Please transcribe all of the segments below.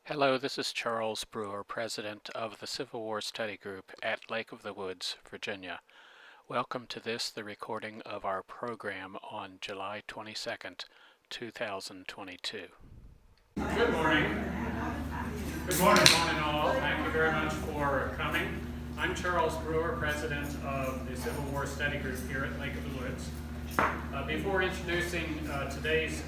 Hello, this is Charles Brewer, President of the Civil War Study Group at Lake of the Woods, Virginia. Welcome to the recording of our program on July 22nd, 2022. Good morning. Good morning, one and all. Thank you very much for coming. I'm Charles Brewer, President of the Civil War Study Group here at Lake of the Woods. Before introducing today's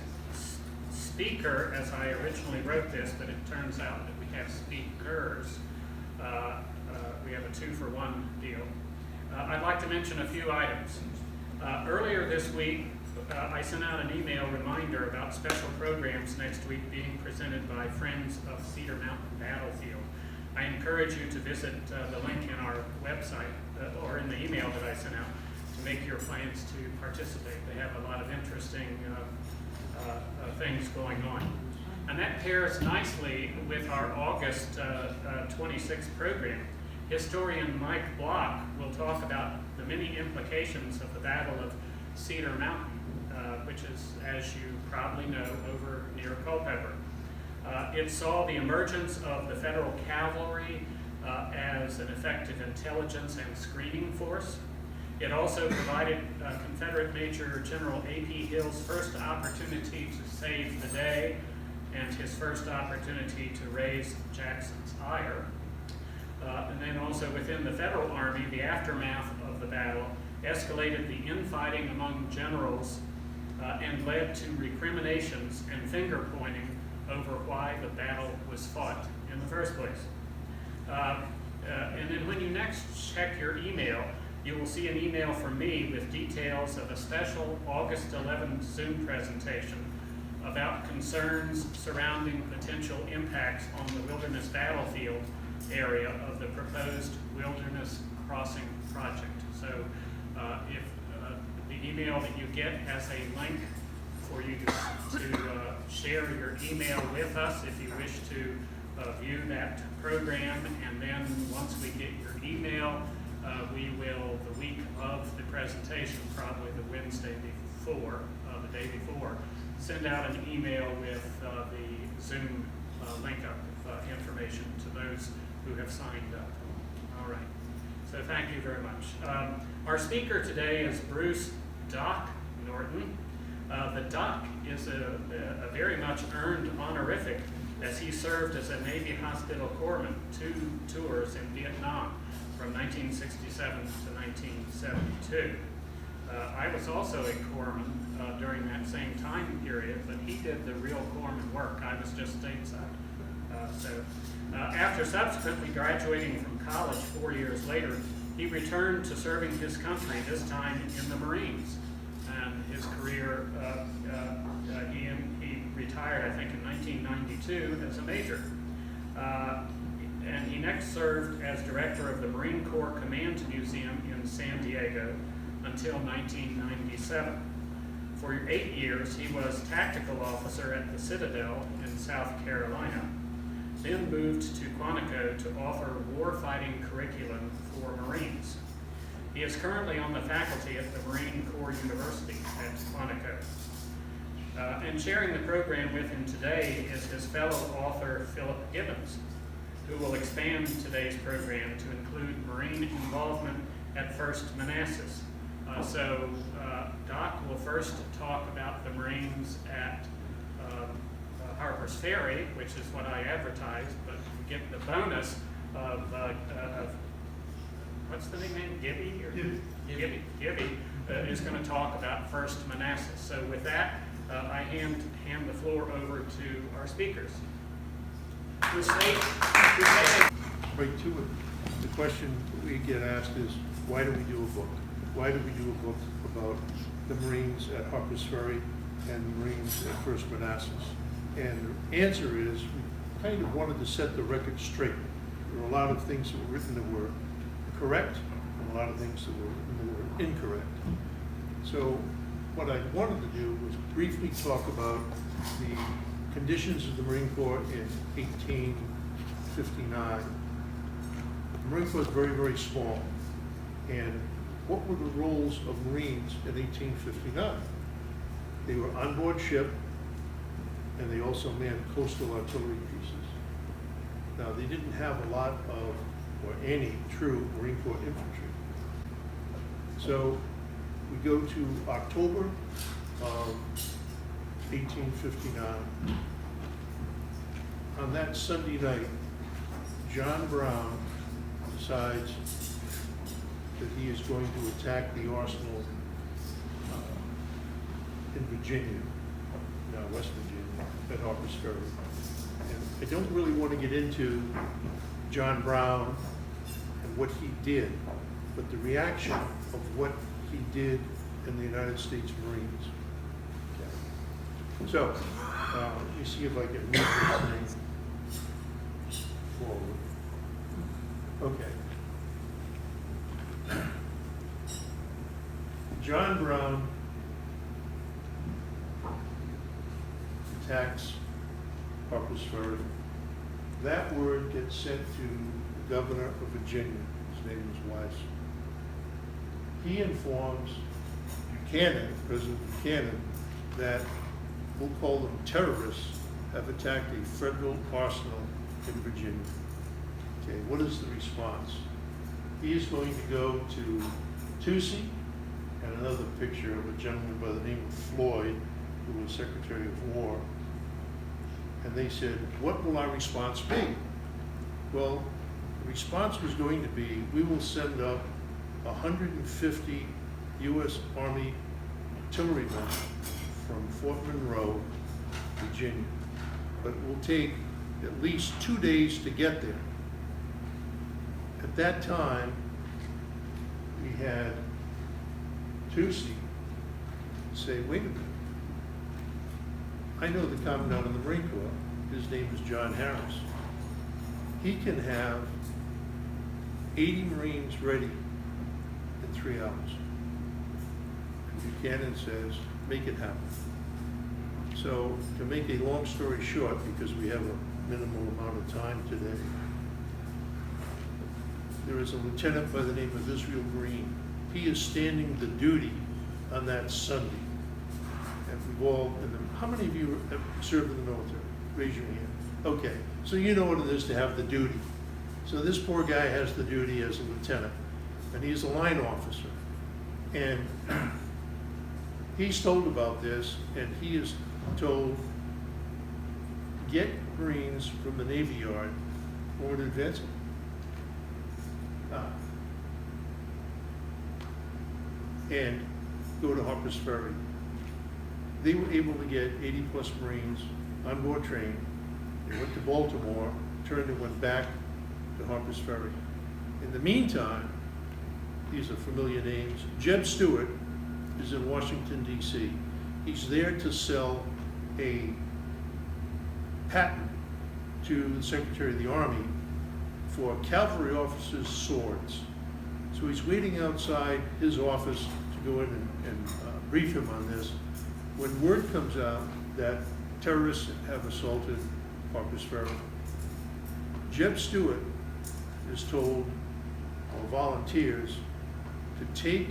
speaker, as I originally wrote this, but it turns out that we have speakers. We have a 2-for-1 deal. I'd like to mention a few items. Earlier this week, I sent out an email reminder about special programs next week being presented by Friends of Cedar Mountain Battlefield. I encourage you to visit the link in our website or in the email that I sent out to make your plans to participate. They have a lot of interesting things going on. And that pairs nicely with our August 26th program. Historian Mike Block will talk about the many implications of the Battle of Cedar Mountain, which is, as you probably know, over near Culpeper. It saw the emergence of the Federal Cavalry as an effective intelligence and screening force. It also provided Confederate Major General A.P. Hill's first opportunity to save the day and his first opportunity to raise Jackson's ire. And then also within the Federal Army, the aftermath of the battle escalated the infighting among generals and led to recriminations and finger-pointing over why the battle was fought in the first place. And then when you next check your email, you will see an email from me with details of a special August 11th Zoom presentation about concerns surrounding potential impacts on the wilderness battlefield area of the proposed wilderness crossing project. So if the email that you get has a link for you to share your email with us if you wish to view that program, and then once we get your email, we will, the week of the presentation, probably the Wednesday before, the day before, send out an email with the Zoom link up information to those who have signed up. All right, so thank you very much. Our speaker today is Bruce Doc Norton. The Doc is a very much earned honorific, as he served as a Navy hospital corpsman 2 tours in Vietnam from 1967 to 1972. I was also a corpsman during that same time period, but he did the real corpsman work. I was just stateside. After subsequently graduating from college 4 years later, he returned to serving his country, this time in the Marines. And his career, he retired, I think, in 1992 as a major. And he next served as director of the Marine Corps Command Museum in San Diego until 1997. For 8 years, he was tactical officer at the Citadel in South Carolina, then moved to Quantico to offer warfighting curriculum for Marines. He is currently on the faculty at the Marine Corps University at Quantico. And sharing the program with him today is his fellow author, Philip Gibbons, who will expand today's program to include Marine involvement at First Manassas. Doc will first talk about the Marines at Harpers Ferry, which is what I advertised, but you get the bonus of what's the nickname? Gibby? Gibby is going to talk about First Manassas. So with that, I hand the floor over to our speakers. Right to it. The question we get asked is, why do we do a book? Why do we do a book about the Marines at Harpers Ferry and the Marines at First Manassas? And the answer is, we kind of wanted to set the record straight. There were a lot of things that were written that were correct, and a lot of things that were written that were incorrect. So what I wanted to do was briefly talk about the conditions of the Marine Corps in 1859. The Marine Corps was very, very small. And what were the roles of Marines in 1859? They were onboard ship, and they also manned coastal artillery pieces. Now, they didn't have a lot of, or any true Marine Corps infantry. So we go to October of 1859. On that Sunday night, John Brown decides that he is going to attack the arsenal in Virginia, now West Virginia, at Harpers Ferry. And I don't really want to get into John Brown and what he did, but the reaction of what he did in the United States Marines. Okay. So, let me see if I can move this thing forward. Okay. John Brown attacks Harpers Ferry. That word gets sent to the governor of Virginia. His name is Wise. He informs Buchanan, President Buchanan, that we'll call them terrorists, have attacked a federal arsenal in Virginia. Okay, what is the response? He is going to go to Toucy, and another picture of a gentleman by the name of Floyd, who was Secretary of War. And they said, what will our response be? Well, the response was going to be, we will send up 150 U.S. Army artillerymen from Fort Monroe, Virginia. But it will take at least 2 days to get there. At that time, we had Toucy say, wait a minute. I know the Commandant of the Marine Corps. His name is John Harris. He can have 80 Marines ready in 3 hours. And Buchanan says, make it happen. So, to make a long story short, because we have a minimal amount of time today, there is a lieutenant by the name of Israel Green. He is standing the duty on that Sunday. And we've all, how many of you have served in the military? Raise your hand. Okay, so you know what it is to have the duty. So this poor guy has the duty as a lieutenant, and he's a line officer. And he's told about this, and he is told, get Marines from the Navy Yard forward advancing. And go to Harpers Ferry. They were able to get 80 plus Marines on board train. They went to Baltimore, turned and went back to Harpers Ferry. In the meantime, these are familiar names. Jeb Stuart is in Washington, D.C. He's there to sell a patent to the Secretary of the Army for cavalry officers' swords. So he's waiting outside his office to go in and brief him on this. When word comes out that terrorists have assaulted Harpers Ferry, Jeb Stuart is told, or volunteers, to take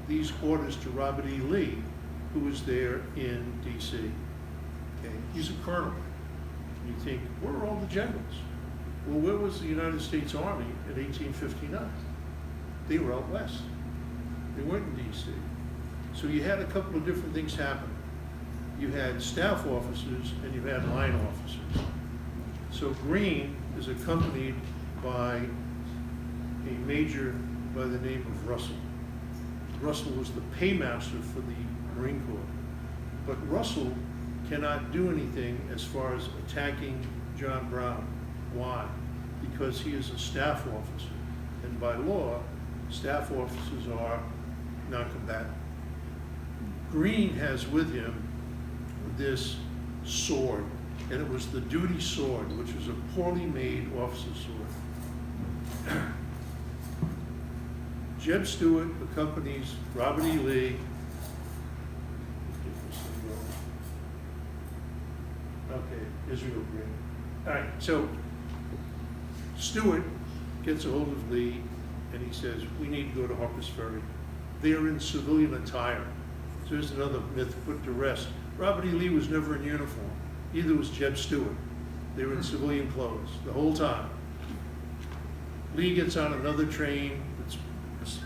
these orders to Robert E. Lee, who was there in D.C. Okay, he's a colonel. You think, where are all the generals? Well, where was the United States Army in 1859? They were out west. They weren't in D.C. So you had a couple of different things happen. You had staff officers and you had line officers. So Green is accompanied by a major by the name of Russell. Russell was the paymaster for the Marine Corps. But Russell cannot do anything as far as attacking John Brown. Why? Because he is a staff officer. And by law, staff officers are non-combatant. Green has with him this sword, and it was the duty sword, which was a poorly made officer's sword. Jeb Stuart accompanies Robert E. Lee. Okay, Israel Green. All right, so Stuart gets a hold of Lee, and he says, we need to go to Harpers Ferry. They are in civilian attire. So there's another myth put to rest. Robert E. Lee was never in uniform. Neither was Jeb Stuart. They were in civilian clothes the whole time. Lee gets on another train that's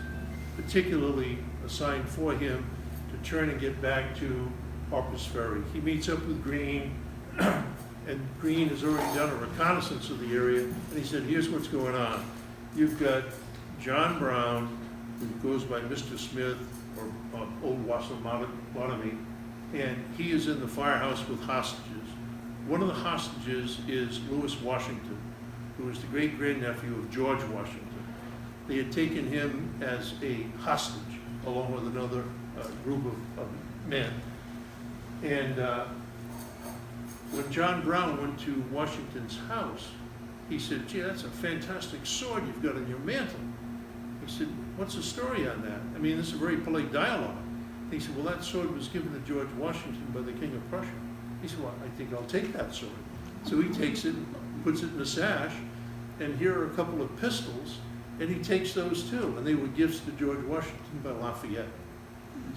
particularly assigned for him to turn and get back to Harpers Ferry. He meets up with Greene, and Greene has already done a reconnaissance of the area, and he said, here's what's going on. You've got John Brown, who goes by Mr. Smith, or Old Wassamotomy, and he is in the firehouse with hostages. One of the hostages is Lewis Washington, who was the great-grandnephew of George Washington. They had taken him as a hostage, along with another group of men. And when John Brown went to Washington's house, he said, gee, that's a fantastic sword you've got on your mantle. He said, what's the story on that? I mean, this is a very polite dialogue. And he said, well, that sword was given to George Washington by the King of Prussia. He said, well, I think I'll take that sword. So he takes it, puts it in a sash, and here are a couple of pistols, and he takes those too. And they were gifts to George Washington by Lafayette.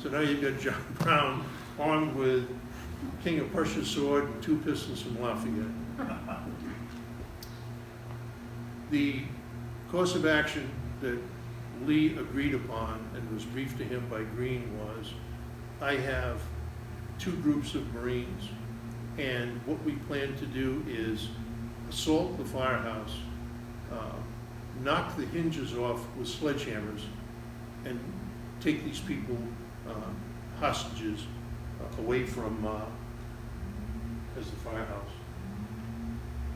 So now you've got John Brown armed with King of Prussia's sword and 2 pistols from Lafayette. The course of action that Lee agreed upon and was briefed to him by Greene was, I have 2 groups of Marines, and what we plan to do is assault the firehouse, knock the hinges off with sledgehammers, and take these people hostages away from as the firehouse,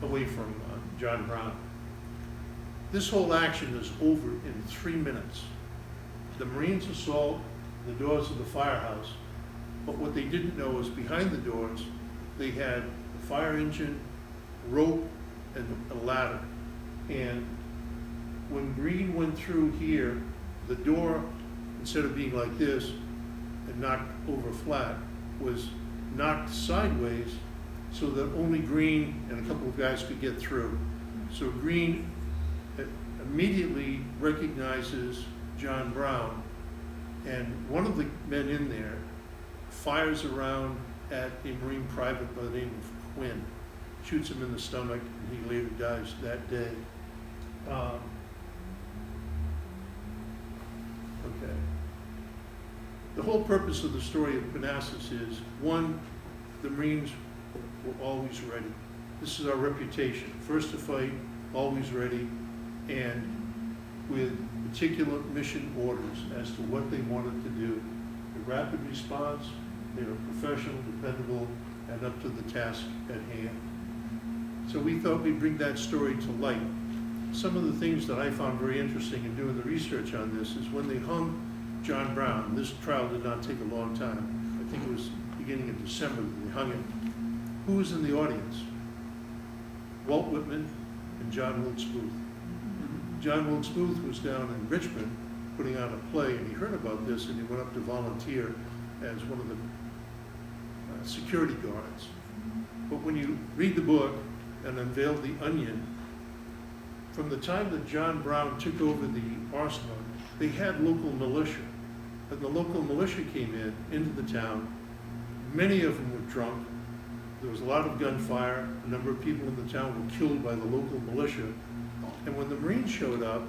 away from John Brown. This whole action is over in 3 minutes. The Marines assault the doors of the firehouse, but what they didn't know is behind the doors, they had a fire engine, rope, and a ladder. And when Greene went through here, the door, instead of being like this and knocked over flat, was knocked sideways so that only Greene and a couple of guys could get through. So Greene immediately recognizes John Brown, and one of the men in there fires around at a Marine private by the name of Quinn, shoots him in the stomach, and he later dies that day. Okay. The whole purpose of the story of Manassas is, 1, the Marines were always ready. This is our reputation. First to fight, always ready, and with particular mission orders as to what they wanted to do. The rapid response, they were professional, dependable, and up to the task at hand. So we thought we'd bring that story to light. Some of the things that I found very interesting in doing the research on this is when they hung John Brown, this trial did not take a long time. I think it was beginning of December that they hung him. Who was in the audience? Walt Whitman and John Wilkes Booth. John Wilkes Booth was down in Richmond putting on a play, and he heard about this, and he went up to volunteer as one of the security guards. But when you read the book and unveil the onion, from the time that John Brown took over the arsenal, they had local militia. And the local militia came into the town. Many of them were drunk. There was a lot of gunfire. A number of people in the town were killed by the local militia. And when the Marines showed up,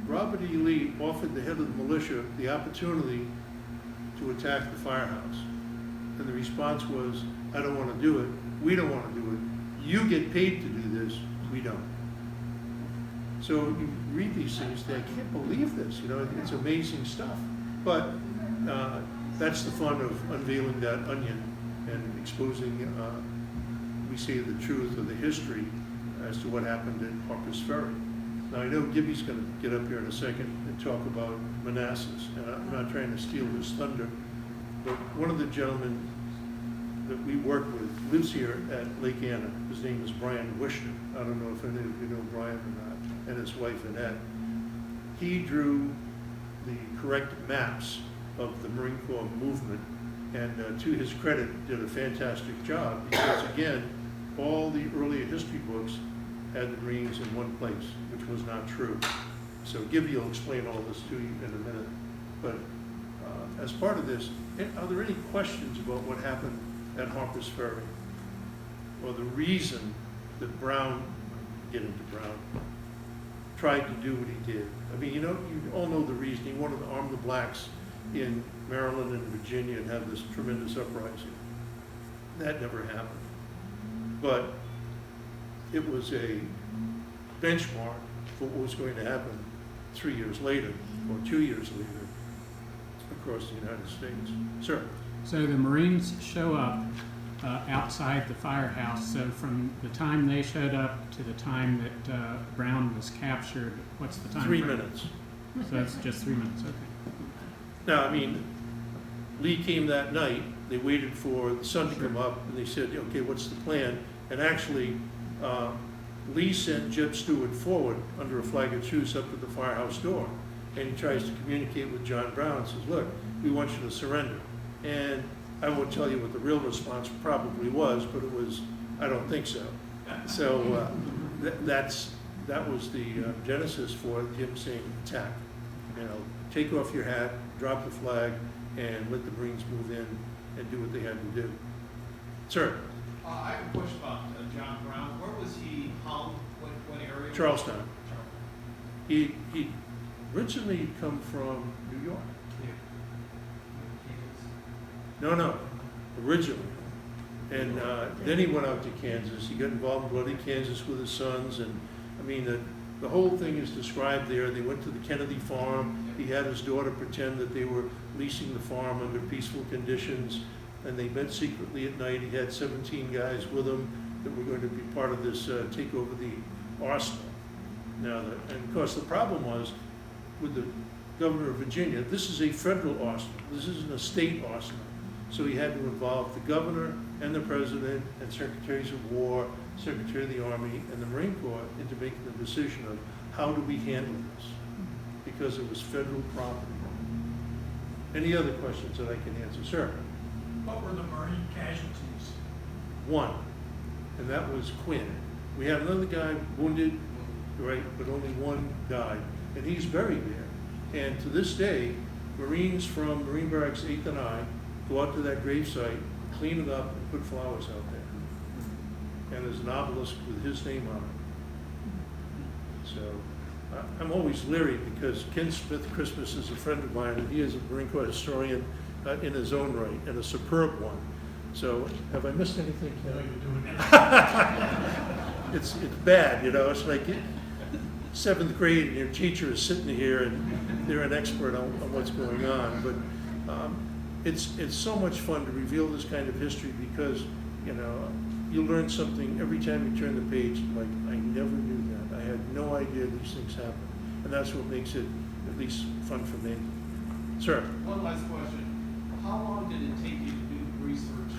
Robert E. Lee offered the head of the militia the opportunity to attack the firehouse. And the response was, I don't want to do it. We don't want to do it. You get paid to do this. We don't. So you read these things, I can't believe this. You know, it's amazing stuff. But that's the fun of unveiling that onion and exposing, we say, the truth of the history as to what happened at Harpers Ferry. Now, I know Gibby's going to get up here in a second and talk about Manassas, and I'm not trying to steal his thunder, but one of the gentlemen that we work with lives here at Lake Anna. His name is Brian Wishner. I don't know if any of you know Brian or not, and his wife Annette. He drew the correct maps of the Marine Corps movement, and to his credit, did a fantastic job, because again, all the earlier history books had the Marines in one place, which was not true. So Gibby will explain all this to you in a minute. But as part of this, are there any questions about what happened at Harpers Ferry? or the reason that Brown, get into Brown, tried to do what he did. I mean, you all know the reason. He wanted to arm the blacks in Maryland and Virginia and have this tremendous uprising. That never happened. But it was a benchmark for what was going to happen 3 years later, or 2 years later, across the United States. Sir? So the Marines show up outside the firehouse. So from the time they showed up to the time that Brown was captured, what's the time? 3 frame? minutes. So that's just 3 minutes, okay. Now, I mean, Lee came that night, they waited for the sun to come up, and they said, okay, what's the plan? And actually, Lee sent Jeb Stewart forward under a flag of truce up to the firehouse door, and he tries to communicate with John Brown and says, look, we want you to surrender. And I won't tell you what the real response probably was, but it was, I don't think so. So that was the genesis for him saying attack. Take off your hat, drop the flag, and let the Marines move in and do what they had to do. Sir? I have a question about John Brown. Where was he hung? What area? Charlestown. He originally had come from New York. No, originally. And then he went out to Kansas. He got involved in bloody Kansas with his sons. And I mean, the whole thing is described there. They went to the Kennedy farm. He had his daughter pretend that they were leasing the farm under peaceful conditions. And they met secretly at night. He had 17 guys with him that were going to be part of this take over the arsenal. Now, and of course, the problem was with the governor of Virginia, this is a federal arsenal. This isn't a state arsenal. So he had to involve the governor and the president and secretaries of war, secretary of the Army, and the Marine Corps into making the decision of how do we handle this, because it was federal property. Any other questions that I can answer? Sir? What were the Marine casualties? One, and that was Quinn. We had another guy wounded, right, but only one died, and he's buried there. And to this day, Marines from Marine Barracks 8th and I go out to that gravesite, clean it up, and put flowers out there. And there's an obelisk with his name on it. So I'm always leery because Ken Smith Christmas is a friend of mine, and he is a Marine Corps historian in his own right, and a superb one. So have I missed anything, Ken? No, you're doing it. It's bad, it's like 7th grade and your teacher is sitting here and they're an expert on what's going on. But it's so much fun to reveal this kind of history because, you learn something every time you turn the page. Like, I never knew that. I had no idea these things happen. And that's what makes it at least fun for me. Sir? One last question. How long did it take you to do the research?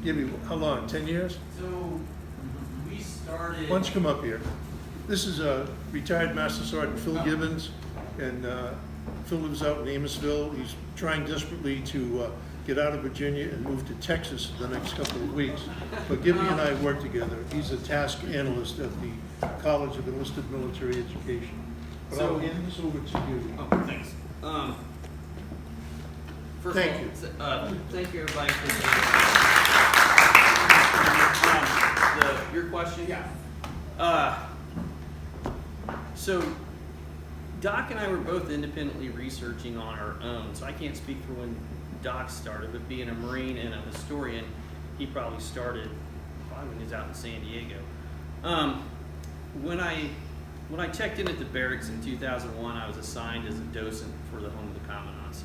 Give me, how long, 10 years? So we started. Why don't you come up here? This is a retired Master Sergeant Phil Gibbons, and Phil lives out in Amosville. He's trying desperately to get out of Virginia and move to Texas in the next couple of weeks. But Gibby and I work together. He's a task analyst at the College of Enlisted Military Education. But I'll hand this over to you. Oh, thanks. First Thank of all, you. Thank you everybody for your question. Yeah. So Doc and I were both independently researching on our own, so I can't speak for when Doc started, but being a Marine and a historian, he probably started when he was out in San Diego. When I checked in at the barracks in 2001, I was assigned as a docent for the Home of the Commandants.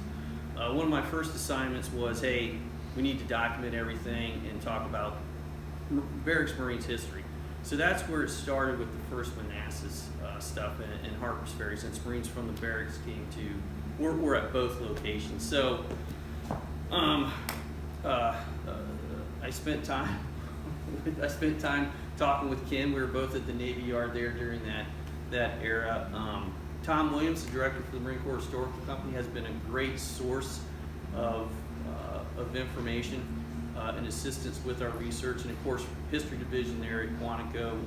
One of my first assignments was, hey, we need to document everything and talk about Barracks Marines history. So that's where it started with the First Manassas stuff in Harpers Ferry, since Marines from the barracks came to, we're at both locations. So I spent time talking with Ken. We were both at the Navy Yard there during that era. Tom Williams, the director for the Marine Corps Historical Company, has been a great source of information and assistance with our research, and of course, History Division there at Quantico.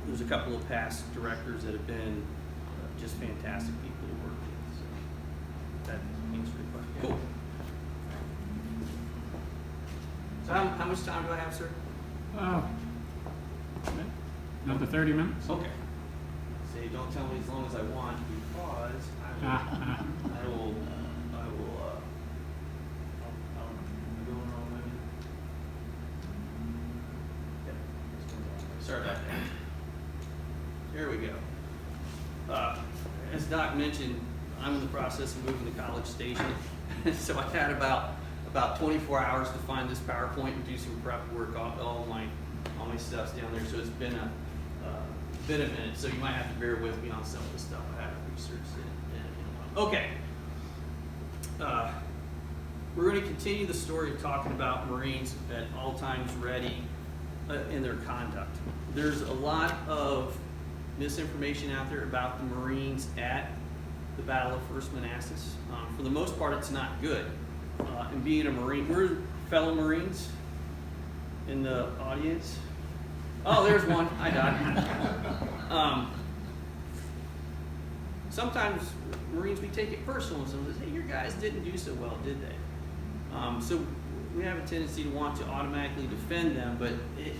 There's a couple of past directors that have been just fantastic people to work with. So that answers your question. Cool. So how much time do I have, sir? Another 30 minutes? Okay. Say, don't tell me as long as I want, because I will, sorry about that. Here we go. As Doc mentioned, I'm in the process of moving to College Station, so I had about 24 hours to find this PowerPoint and do some prep work. All my stuff's down there, so it's been a minute. So you might have to bear with me on some of the stuff I haven't researched in a while. Okay. We're going to continue the story of talking about Marines at all times ready in their conduct. There's a lot of misinformation out there about the Marines at the Battle of First Manassas. For the most part, it's not good. And being a Marine, we're fellow Marines in the audience. Oh, there's one. Hi, Doc. Sometimes Marines, we take it personal and someone says, hey, your guys didn't do so well, did they? So we have a tendency to want to automatically defend them, but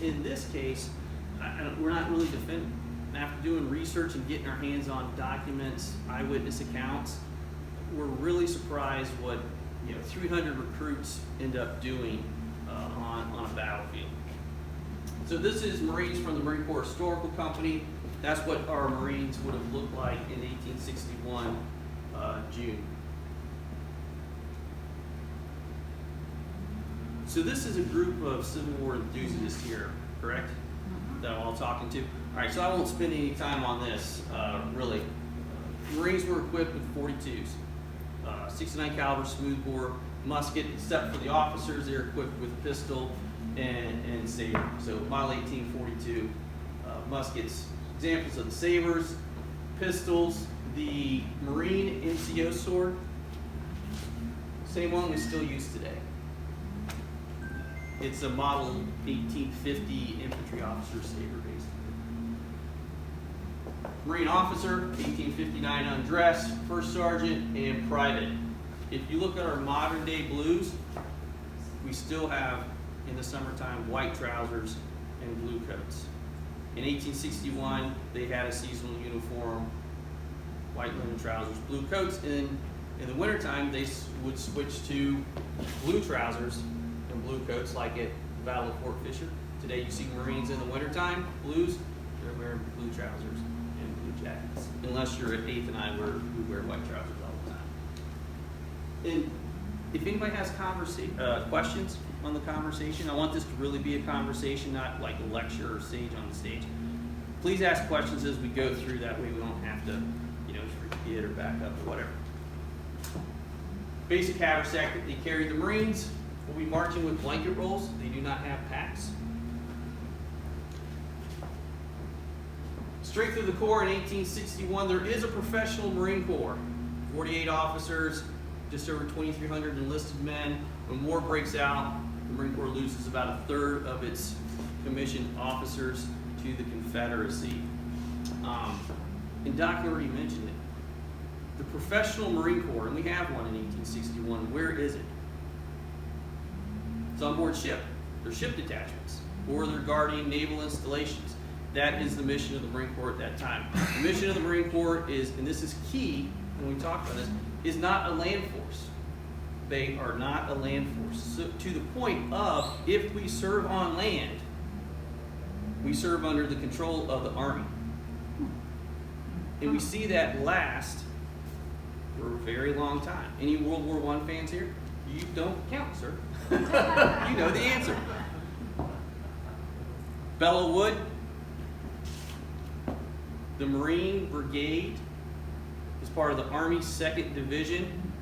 in this case, we're not really defending. After doing research and getting our hands on documents, eyewitness accounts, we're really surprised what 300 recruits end up doing on a battlefield. So this is Marines from the Marine Corps Historical Company. That's what our Marines would have looked like in 1861 June. So this is a group of Civil War enthusiasts here, correct? That I'm all talking to. All right, so I won't spend any time on this, really. Marines were equipped with 42s, 69 caliber smoothbore musket, except for the officers, they're equipped with pistol and saber. So Model 1842 muskets. Examples of the sabers, pistols, the Marine NCO sword, same one we still use today. It's a Model 1850 infantry officer saber based. Marine officer, 1859 undressed, first sergeant, and private. If you look at our modern day blues, we still have, in the summertime, white trousers and blue coats. In 1861, they had a seasonal uniform, white linen trousers, blue coats. In the wintertime, they would switch to blue trousers and blue coats, like at the Battle of Fort Fisher. Today, you see Marines in the wintertime, blues, they're wearing blue trousers and blue jackets. Unless you're at 8th and I, we wear white trousers all the time. And if anybody has questions on the conversation, I want this to really be a conversation, not like a lecture or sage on the stage. Please ask questions as we go through. That way we don't have to, forget or back up or whatever. Basic haversack that they carry. The Marines will be marching with blanket rolls. They do not have packs. Strength of the Corps in 1861, there is a professional Marine Corps. 48 officers, just over 2,300 enlisted men. When war breaks out, the Marine Corps loses about a third of its commissioned officers to the Confederacy. And Doc already mentioned it. The professional Marine Corps, and we have one in 1861, where is it? It's on board ship. They're ship detachments, or they're guarding naval installations. That is the mission of the Marine Corps at that time. The mission of the Marine Corps is, and this is key when we talk about this, is not a land force. They are not a land force. So, to the point of, if we serve on land, we serve under the control of the Army. And we see that last for a very long time. Any World War I fans here? You don't count, sir. You know the answer. Belleau Wood, the Marine Brigade, is part of the Army 2nd Division.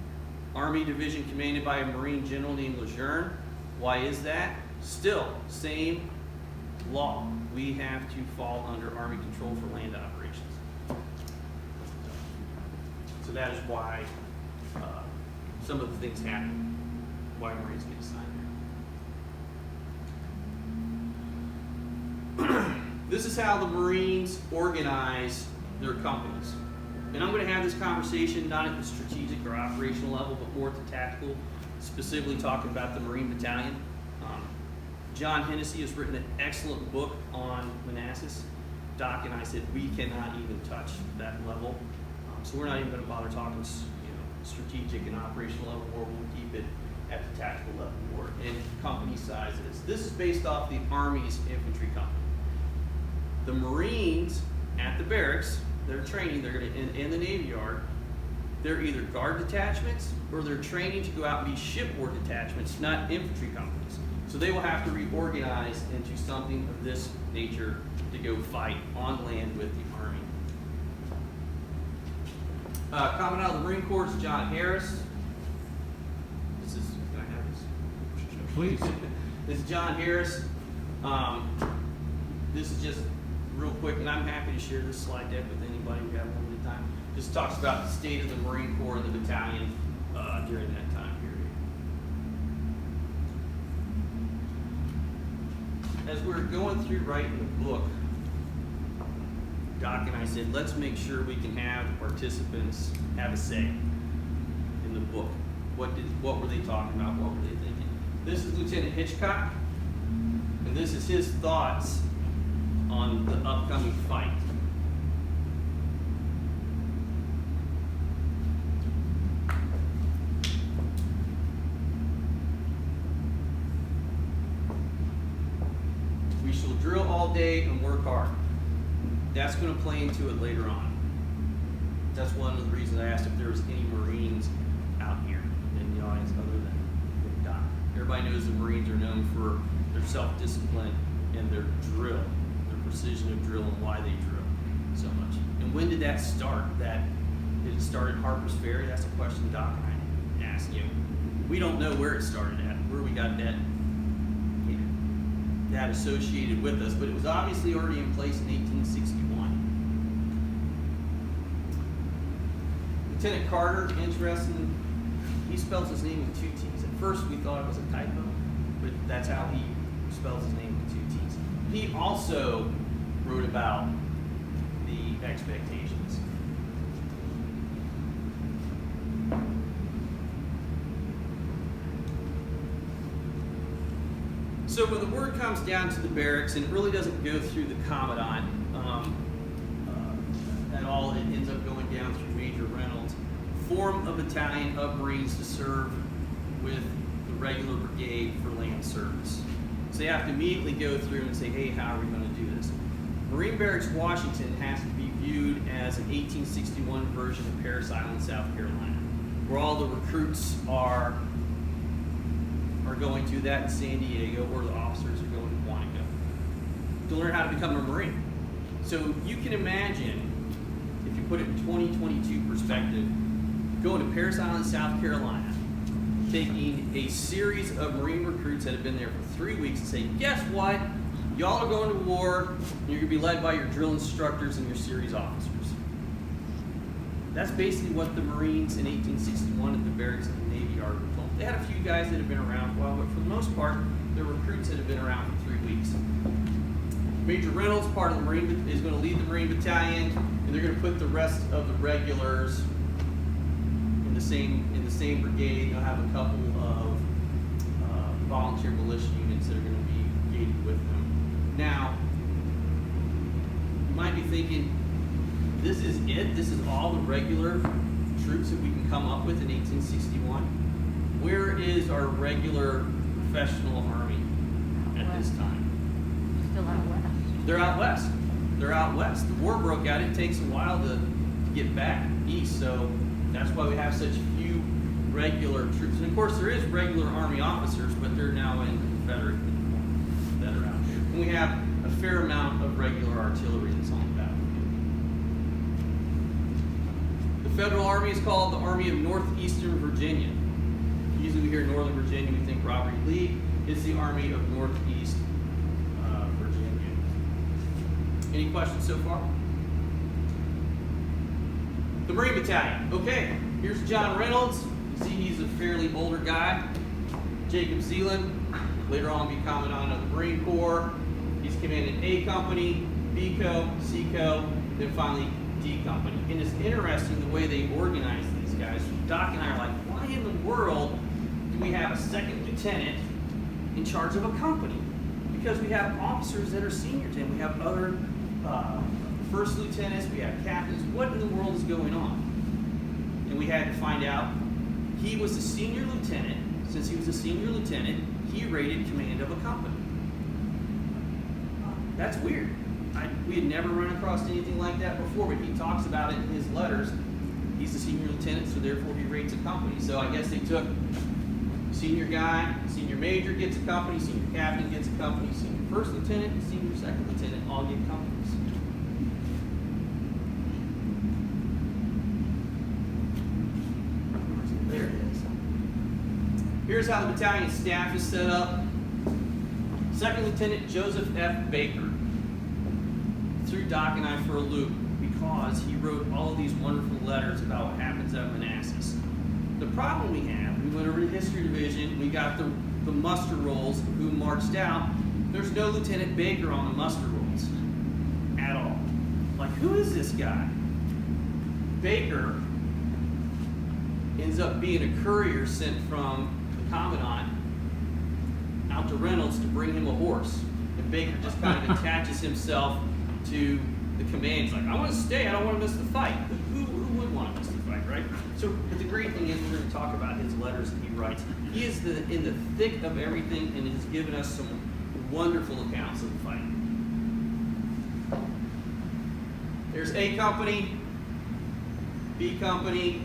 Army Division commanded by a Marine general named Lejeune. Why is that? Still, same law. We have to fall under Army control for land operations. So that is why some of the things happen, why Marines get assigned there. This is how the Marines organize their companies. And I'm going to have this conversation not at the strategic or operational level, but more at the tactical, specifically talking about the Marine Battalion. John Hennessy has written an excellent book on Manassas. Doc and I said we cannot even touch that level, so we're not even going to bother talking, strategic and operational level war. We'll keep it at the tactical level war and company sizes. This is based off the Army's infantry company. The Marines at the barracks, they're training. They're going to in the Navy Yard. They're either guard detachments or they're training to go out and be shipboard detachments, not infantry companies. So they will have to reorganize into something of this nature to go fight on land with the Army. Commandant of the Marine Corps is John Harris. This is, can I have this? Please. This is John Harris. This is just real quick, and I'm happy to share this slide deck with anybody who have limited time. Just talks about the state of the Marine Corps and the battalion during that time period. As we were going through writing the book, Doc and I said, let's make sure we can have the participants have a say in the book. What were they talking about? What were they thinking? This is Lieutenant Hitchcock, and this is his thoughts on the upcoming fight. We shall drill all day and work hard. That's going to play into it later on. That's one of the reasons I asked if there was any Marines out here in the audience other than Doc. Everybody knows the Marines are known for their self-discipline and their drill, their precision of drill and why they drill so much. And when did that start? Did it start at Harpers Ferry? That's a question Doc and I asked you. We don't know where it started at, where we got that associated with us, but it was obviously already in place in 1861. Lieutenant Carter, interesting, he spells his name with 2 T's. At first we thought it was a typo, but that's how he spells his name with 2 T's. He also wrote about the expectations. So when the word comes down to the barracks, and it really doesn't go through the commandant at all, it ends up going down through Major Reynolds, form a battalion of Marines to serve with the regular brigade for land service. So they have to immediately go through and say, hey, how are we going to do this? Marine Barracks Washington has to be viewed as an 1861 version of Parris Island, South Carolina, where all the recruits are going to that in San Diego, or the officers are going to Quantico to learn how to become a Marine. So you can imagine, if you put it in 2022 perspective, going to Parris Island, South Carolina, taking a series of Marine recruits that have been there for 3 weeks and say, guess what? Y'all are going to war, and you're going to be led by your drill instructors and your series officers. That's basically what the Marines in 1861 at the barracks of the Navy Yard were told. They had a few guys that had been around for a while, but for the most part, they're recruits that have been around for 3 weeks. Major Reynolds, part of the Marine, is going to lead the Marine Battalion, and they're going to put the rest of the regulars in the same brigade. They'll have a couple of volunteer militia units that are going to be gated with them. Now, you might be thinking, this is it? This is all the regular troops that we can come up with in 1861? Where is our regular professional army at this time? Still out west. They're out west. They're out west. The war broke out. It takes a while to get back east, so that's why we have such few regular troops. And of course, there is regular Army officers, but they're now in Confederate uniform that are out here. And we have a fair amount of regular artillery that's on the battlefield. The Federal Army is called the Army of Northeastern Virginia. Usually we hear Northern Virginia, we think Robert E. Lee. It's the Army of Northeast Virginia. Any questions so far? The Marine Battalion. Okay, here's John Reynolds. You see he's a fairly older guy. Jacob Zeeland, later on be Commandant of the Marine Corps. He's commanded A Company, B Co, C Co, then finally D Company. And it's interesting the way they organize these guys. Doc and I are like, why in the world do we have a second lieutenant in charge of a company? because we have officers that are senior to him. We have other first lieutenants, we have captains. What in the world is going on? And we had to find out. He was a senior lieutenant. Since he was a senior lieutenant, he rated command of a company. That's weird. We had never run across anything like that before, but he talks about it in his letters. He's a senior lieutenant, so therefore he rates a company. So I guess they took senior guy, senior major gets a company, senior captain gets a company, senior first lieutenant, and senior second lieutenant all get companies. There it is. Here's how the battalion staff is set up. Second Lieutenant Joseph F. Baker threw Doc and I for a loop because he wrote all of these wonderful letters about what happens at Manassas. The problem we have, we went over to the history division, we got the muster rolls of who marched out. There's no Lieutenant Baker on the muster rolls at all. Like, who is this guy? Baker ends up being a courier sent from the commandant out to Reynolds to bring him a horse. And Baker just kind of attaches himself to the command. He's like, I want to stay, I don't want to miss the fight. Who would want to miss the fight, right? So, but the great thing is we're going to talk about his letters that he writes. He is in the thick of everything and has given us some wonderful accounts of the fight. There's A Company, B Company,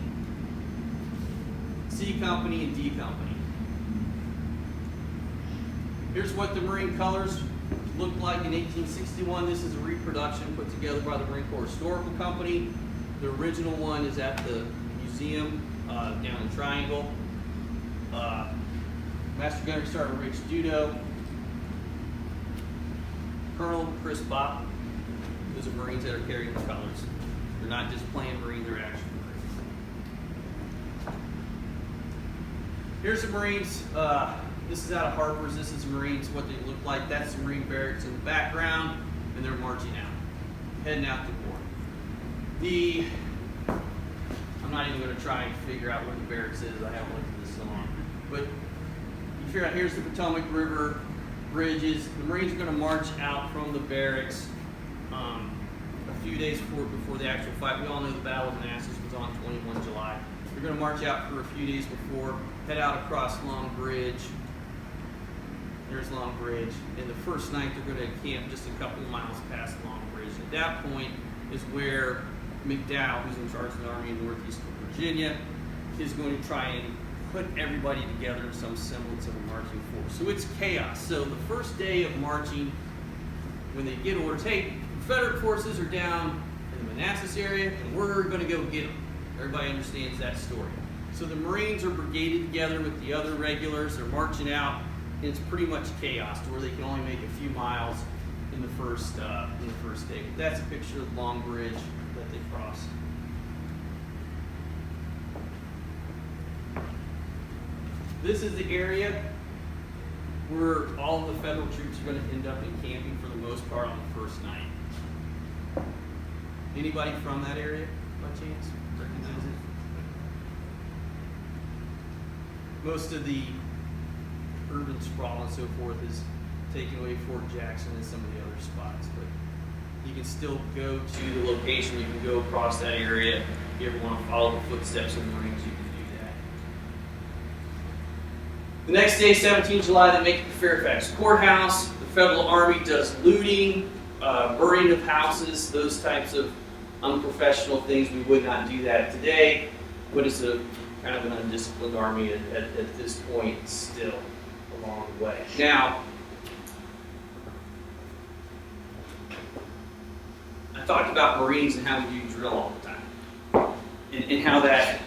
C Company, and D Company. Here's what the Marine colors looked like in 1861. This is a reproduction put together by the Marine Corps Historical Company. The original one is at the museum down in Triangle. Master Gunnery Sergeant Rich Dudo. Colonel Chris Bopp. Those are Marines that are carrying the colors. They're not just plain Marine, they're actual Marines. Here's the Marines. This is out of Harpers. This is Marines, what they look like. That's the Marine Barracks in the background, and they're marching out, heading out to war. I'm not even going to try and figure out what the barracks is. I haven't looked at this so long. But you figure out here's the Potomac River bridges. The Marines are going to march out from the barracks a few days before the actual fight. We all know the Battle of Manassas was on 21 July. They're going to march out for a few days before, head out across Long Bridge. There's Long Bridge. And the first night they're going to camp just a couple of miles past Long Bridge. At that point is where McDowell, who's in charge of the Army in Northeast Virginia, is going to try and put everybody together in some semblance of a marching force. So it's chaos. So the first day of marching, when they get orders, hey, Confederate forces are down in the Manassas area, and we're going to go get them. Everybody understands that story. So the Marines are brigaded together with the other regulars. They're marching out. And it's pretty much chaos to where they can only make a few miles in the first day. But that's a picture of Long Bridge that they crossed. This is the area where all of the federal troops are going to end up encamping for the most part on the first night. Anybody from that area, by chance, recognize it? Most of the urban sprawl and so forth is taking away Fort Jackson and some of the other spots, but you can still go to the location. You can go across that area. If you ever want to follow the footsteps of the Marines, you can do that. The next day, 17 July, they make it to Fairfax Courthouse. The Federal Army does looting, burning of houses, those types of unprofessional things. We would not do that today, but it's a kind of an undisciplined army at this point still along the way. Now, I talked about Marines and how we do drill all the time, and how that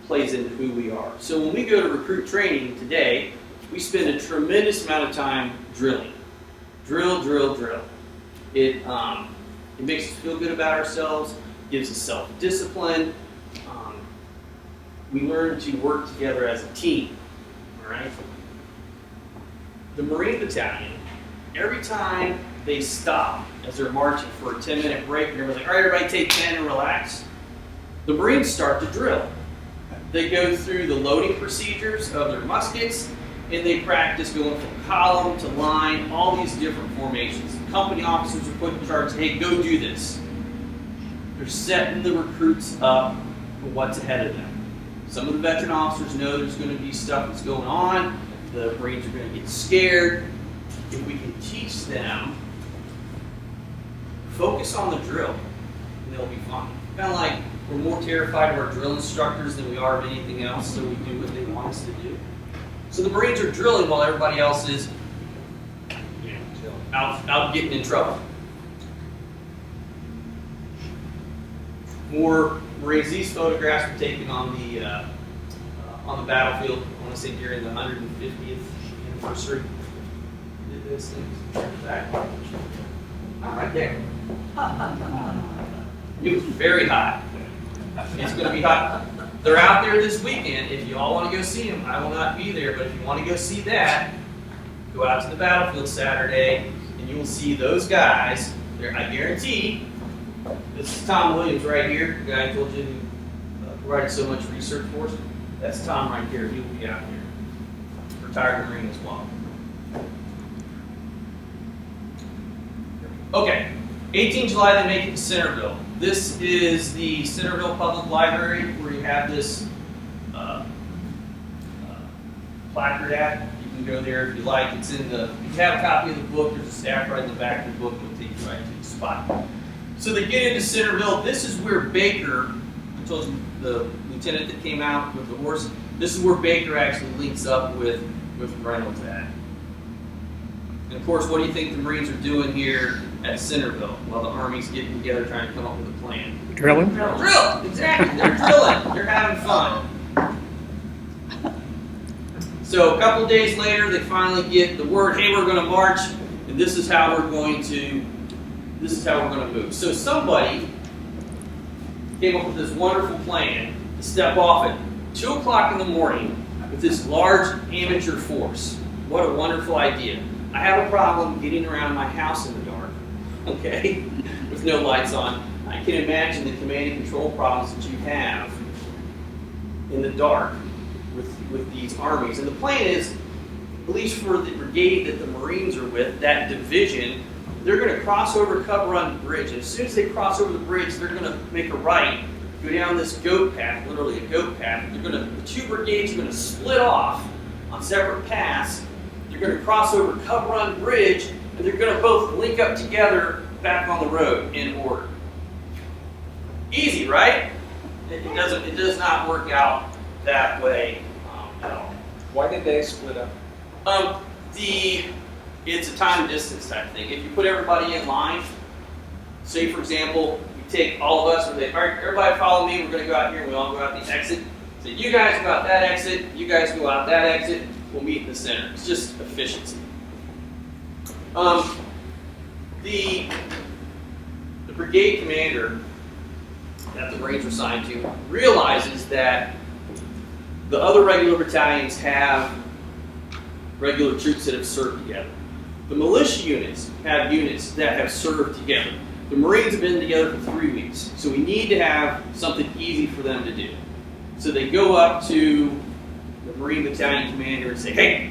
plays into who we are. So when we go to recruit training today, we spend a tremendous amount of time drilling. Drill, drill, drill. It makes us feel good about ourselves, gives us self-discipline. We learn to work together as a team, all right? The Marine Battalion, every time they stop as they're marching for a 10-minute break, and everyone's like, all right, everybody take 10 and relax. The Marines start to drill. They go through the loading procedures of their muskets. and they practice going from column to line, all these different formations. Company officers are put in charge, hey, go do this. They're setting the recruits up for what's ahead of them. Some of the veteran officers know there's going to be stuff that's going on. The Marines are going to get scared. If we can teach them, focus on the drill, and they'll be fine. Kind of like we're more terrified of our drill instructors than we are of anything else, so we do what they want us to do. So the Marines are drilling while everybody else is out getting in trouble. More Marines. These photographs were taken on the battlefield. I want to say during the 150th anniversary. Did those things back? Right there. It was very hot. It's going to be hot. They're out there this weekend. If you all want to go see them, I will not be there. But if you want to go see that, go out to the battlefield Saturday, and you will see those guys. I guarantee. This is Tom Williams right here, the guy I told you who provided so much research for us. That's Tom right here. He will be out here. Retired Marine as well. Okay, 18 July, they make it to Centerville. This is the Centerville Public Library where you have this placard at. You can go there if you like. It's in the, if you have a copy of the book, there's a staff right in the back of the book that will take you right to the spot. So they get into Centerville. This is where Baker, I told you the lieutenant that came out with the horse, this is where Baker actually links up with Reynolds at. And of course, what do you think the Marines are doing here at Centerville while the Army's getting together trying to come up with a plan? Drilling? Drill! Exactly. They're drilling. They're having fun. So a couple of days later, they finally get the word, hey, we're going to march, and this is how we're going to move. So somebody came up with this wonderful plan to step off at 2 o'clock in the morning with this large amateur force. What a wonderful idea. I have a problem getting around my house in the dark, okay, with no lights on. I can imagine the command and control problems that you have in the dark with these armies. And the plan is, at least for the brigade that the Marines are with, that division, they're going to cross over Cub Run Bridge. And as soon as they cross over the bridge, they're going to make a right, go down this goat path, literally a goat path. The two brigades are going to split off on separate paths. They're going to cross over Cub Run Bridge, and they're going to both link up together back on the road in order. Easy, right? It does not work out that way at all. Why did they split up? It's a time and distance type thing. If you put everybody in line, say for example, you take all of us, all right, everybody follow me, we're going to go out here, and we all go out the exit. So you guys go out that exit, you guys go out that exit, we'll meet in the center. It's just efficiency. The brigade commander that the Marines were assigned to realizes that the other regular battalions have regular troops that have served together. The militia units have units that have served together. The Marines have been together for 3 weeks, so we need to have something easy for them to do. So they go up to the Marine battalion commander and say, hey,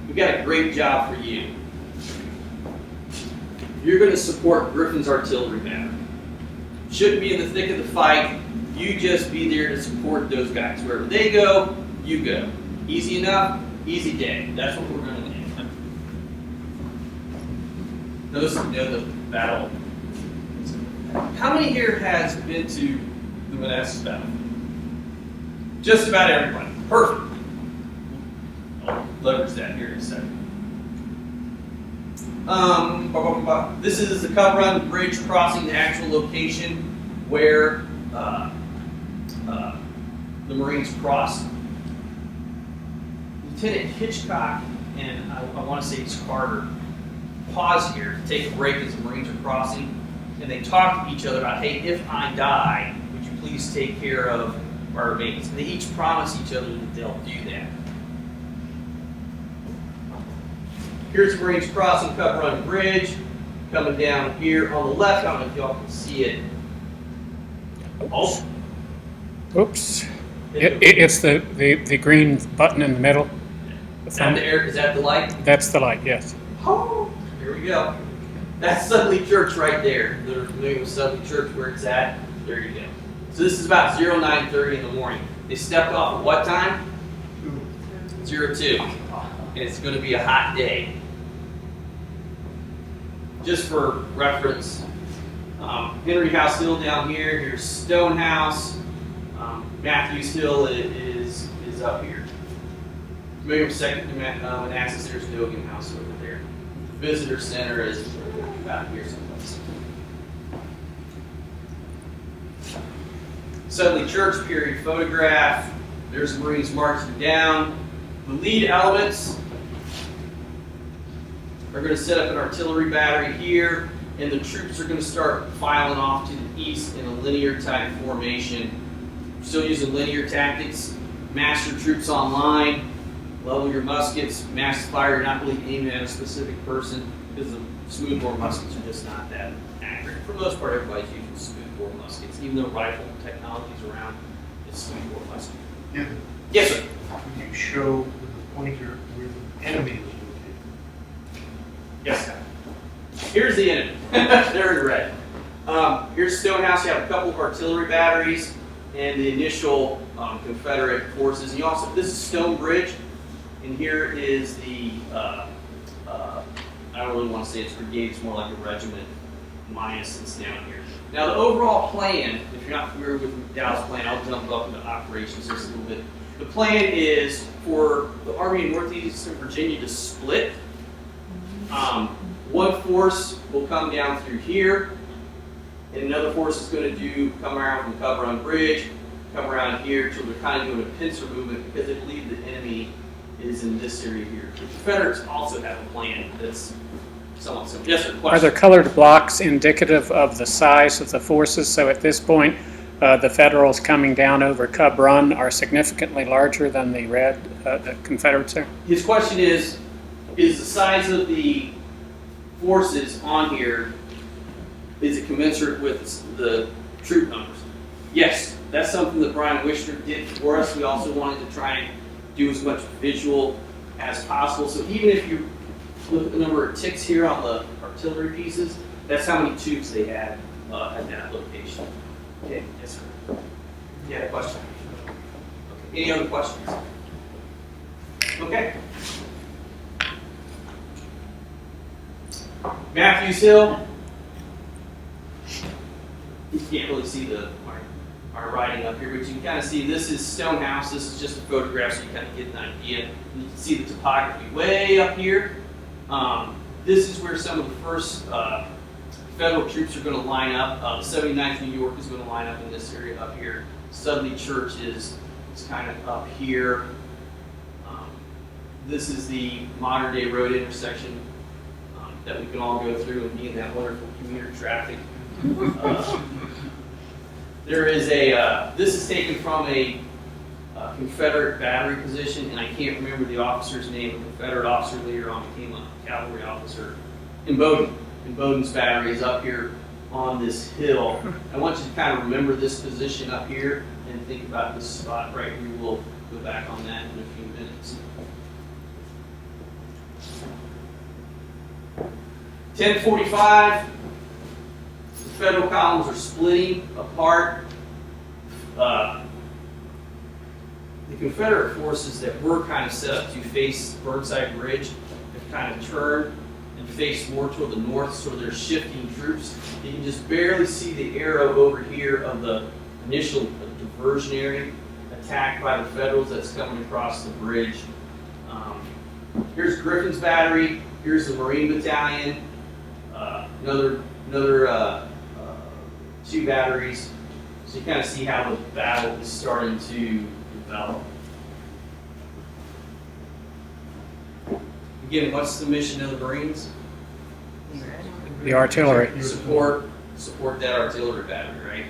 we've got a great job for you. You're going to support Griffin's artillery battery. Shouldn't be in the thick of the fight. You just be there to support those guys. Wherever they go, you go. Easy enough, easy day. That's what we're going to do. Those who know the battle. How many here has been to the Manassas battle? Just about everybody. Perfect. I'll leverage that here in a second. This is the Cub Run Bridge crossing, the actual location where the Marines crossed. Lieutenant Hitchcock and I want to say it's Carter pause here to take a break as the Marines are crossing, and they talk to each other about, hey, if I die, would you please take care of our remains? And they each promise each other that they'll do that. Here's the Marines crossing Cub Run Bridge, coming down here on the left. I don't know if y'all can see it. Oh. Oops. It's the green button in the middle. Is that the air? Is that the light? That's the light, yes. Oh, here we go. That's Sudley Church right there. They're familiar with Sudley Church where it's at. There you go. So this is about 09:30 in the morning. They stepped off at what time? 02. And it's going to be a hot day. Just for reference, Henry House Hill down here. Here's Stone House. Matthews Hill is up here. Familiar with Second Manassas, there's Dogan House over there. The visitor center is about here someplace. Sudley Church period photograph. There's the Marines marching down. The lead elements are going to set up an artillery battery here, and the troops are going to start filing off to the east in a linear type formation. Still using linear tactics. Mass your troops on line. Level your muskets. Mass fire. You're not really aiming at a specific person because the smoothbore muskets are just not that accurate. For the most part, everybody's using smoothbore muskets, even though rifle technology is around. It's smoothbore musket. Yeah. Yes, sir. Could you show with the pointer where the enemy is located? Yes, sir. Here's the enemy. They're in red. Here's Stonehouse. You have a couple of artillery batteries and the initial Confederate forces. And you also, this is Stone Bridge, and here is the, I don't really want to say it's brigade, it's more like a regiment minus it's down here. Now the overall plan, if you're not familiar with McDowell's plan, I'll jump up into operations just a little bit. The plan is for the Army in Northeastern Virginia to split. One force will come down through here, and another force is going to come around from Cover Run Bridge, come around here, so they're kind of doing a pincer movement because they believe the enemy is in this area here. The Confederates also have a plan that's somewhat similar. Yes, sir. Are there colored blocks indicative of the size of the forces? So at this point, the Federals coming down over Cub Run are significantly larger than the red, the Confederates are? His question is the size of the forces on here, is it commensurate with the troop numbers? Yes, that's something that Brian Wishner did for us. We also wanted to try and do as much visual as possible. So even if you look at the number of ticks here on the artillery pieces, that's how many tubes they had at that location. Okay, yes, sir. Yeah, question? Okay. Any other questions? Okay. Matthews Hill. You can't really see our writing up here, but you can kind of see this is Stone House. This is just a photograph, so you kind of get an idea. You can see the topography way up here. This is where some of the first Federal troops are going to line up. The 79th New York is going to line up in this area up here. Sudley Church is kind of up here. This is the modern day road intersection that we can all go through and be in that wonderful commuter traffic. There is this is taken from a Confederate battery position, and I can't remember the officer's name. A Confederate officer later on became a cavalry officer in Bowdoin. And Bowdoin's battery is up here on this hill. I want you to kind of remember this position up here and think about this spot right here. We'll go back on that in a few minutes. 10:45. The Federal columns are splitting apart. The Confederate forces that were kind of set up to face Burnside Bridge have kind of turned and faced more toward the north, so they're shifting troops. You can just barely see the arrow over here of the initial diversionary attack by the Federals that's coming across the bridge. Here's Griffin's battery. Here's the Marine Battalion. Another two batteries. So you kind of see how the battle is starting to develop. Again, what's the mission of the Marines? The artillery. Support that artillery battery, right?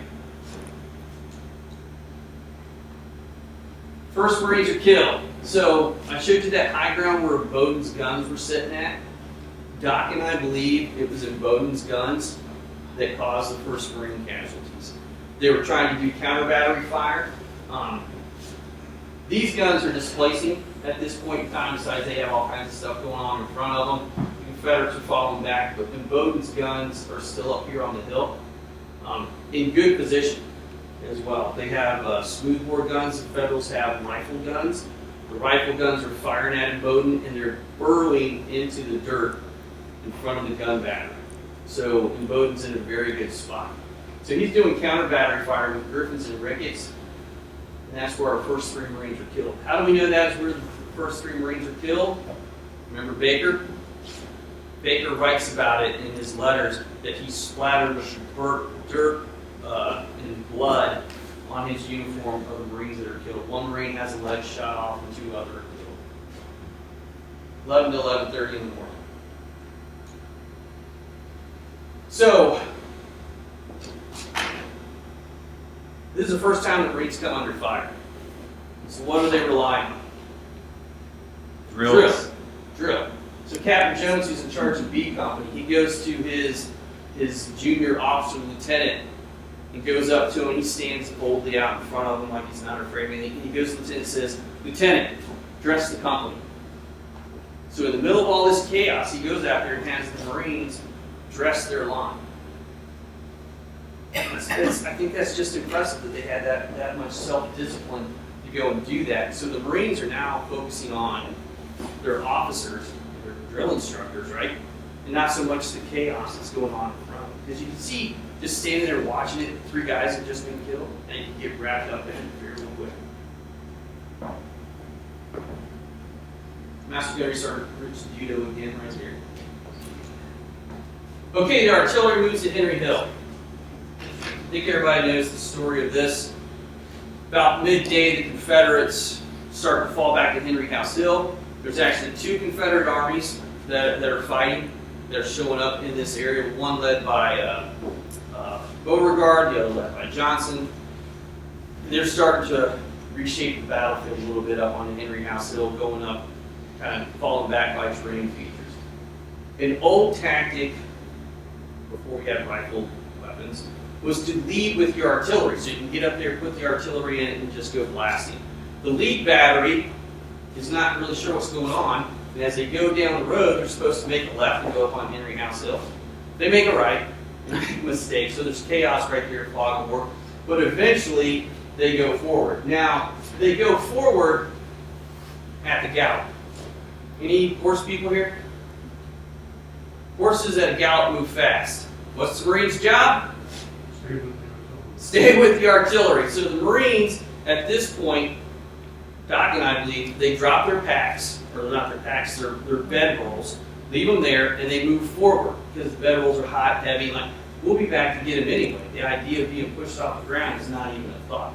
First Marines are killed. So I showed you that high ground where Bowdoin's guns were sitting at. Doc and I believe it was in Bowdoin's guns that caused the first Marine casualties. They were trying to do counter battery fire. These guns are displacing at this point in time decides they have all kinds of stuff going on in front of them. The Confederates are falling back, but Bowdoin's guns are still up here on the hill, in good position as well. They have smoothbore guns. The Federals have rifle guns. The rifle guns are firing at Bowdoin, and they're burrowing into the dirt in front of the gun battery. So Bowdoin's in a very good spot. So he's doing counter battery fire with Griffins and Ricketts, and that's where our first 3 Marines were killed. How do we know that's where the first 3 Marines were killed? Remember Baker? Baker writes about it in his letters that he splattered with dirt and blood on his uniform of the Marines that are killed. 1 Marine has a leg shot off and 2 other are killed. 11 to 11:30 in the morning. So, this is the first time the Marines come under fire. So what are they relying on? Drill. So Captain Jones, who's in charge of B Company, he goes to his junior officer, lieutenant, and goes up to him. He stands boldly out in front of him like he's not afraid of anything. He goes to the lieutenant and says, "Lieutenant, dress the company." So in the middle of all this chaos, he goes out there and has the Marines dress their line. I think that's just impressive that they had that much self-discipline to go and do that. So the Marines are now focusing on their officers, their drill instructors, right? And not so much the chaos that's going on in front. Because you can see, just standing there watching it, 3 guys have just been killed, and you can get wrapped up in it very quick. Master Gunnery Sergeant Rich Dudo again right here. Okay, the artillery moves to Henry Hill. I think everybody knows the story of this. About midday, the Confederates start to fall back to Henry House Hill. There's actually 2 Confederate armies that are fighting. They're showing up in this area. One led by Beauregard, the other led by Johnson. And they're starting to reshape the battlefield a little bit up on the Henry House Hill, going up, kind of falling back by terrain features. An old tactic, before we had rifle weapons, was to lead with your artillery. So you can get up there, put the artillery in it, and just go blasting. The lead battery is not really sure what's going on, and as they go down the road, they're supposed to make a left and go up on Henry House Hill. They make a right, and make a mistake, so there's chaos right here at Fog War, but eventually they go forward. Now, they go forward at the gallop. Any horse people here? Horses at a gallop move fast. What's the Marines' job? Stay with the artillery. So the Marines, at this point, Doc and I believe, they drop their packs, or not their packs, their bedrolls, leave them there, and they move forward, because the bedrolls are hot, heavy, like, we'll be back to get them anyway. The idea of being pushed off the ground is not even a thought.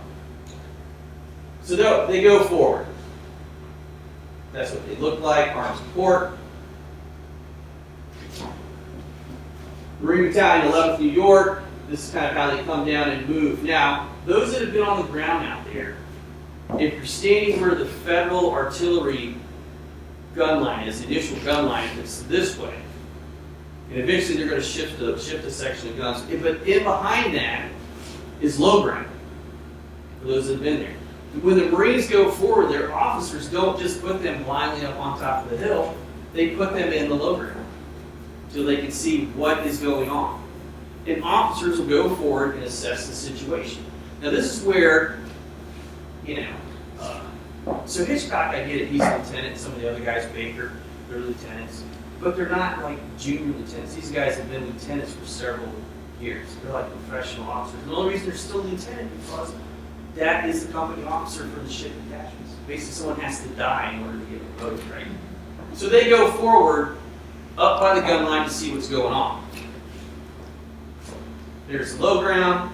So they go forward. That's what they look like, arms and port. Marine Battalion, 11th New York. This is kind of how they come down and move. Now, those that have been on the ground out there, if you're standing where the Federal artillery gun line is, the initial gun line, it's this way. And eventually they're going to shift the section of guns. But in behind that is low ground, for those that have been there. When the Marines go forward, their officers don't just put them blindly up on top of the hill. They put them in the low ground so they can see what is going on. And officers will go forward and assess the situation. Now this is where, so Hitchcock, I get it, he's a lieutenant. Some of the other guys, Baker, they're lieutenants. But they're not like junior lieutenants. These guys have been lieutenants for several years. They're like professional officers. And the only reason they're still lieutenant is because that is the company officer for the ship detachments. Basically, someone has to die in order to get promoted, right? So they go forward up by the gun line to see what's going on. There's low ground.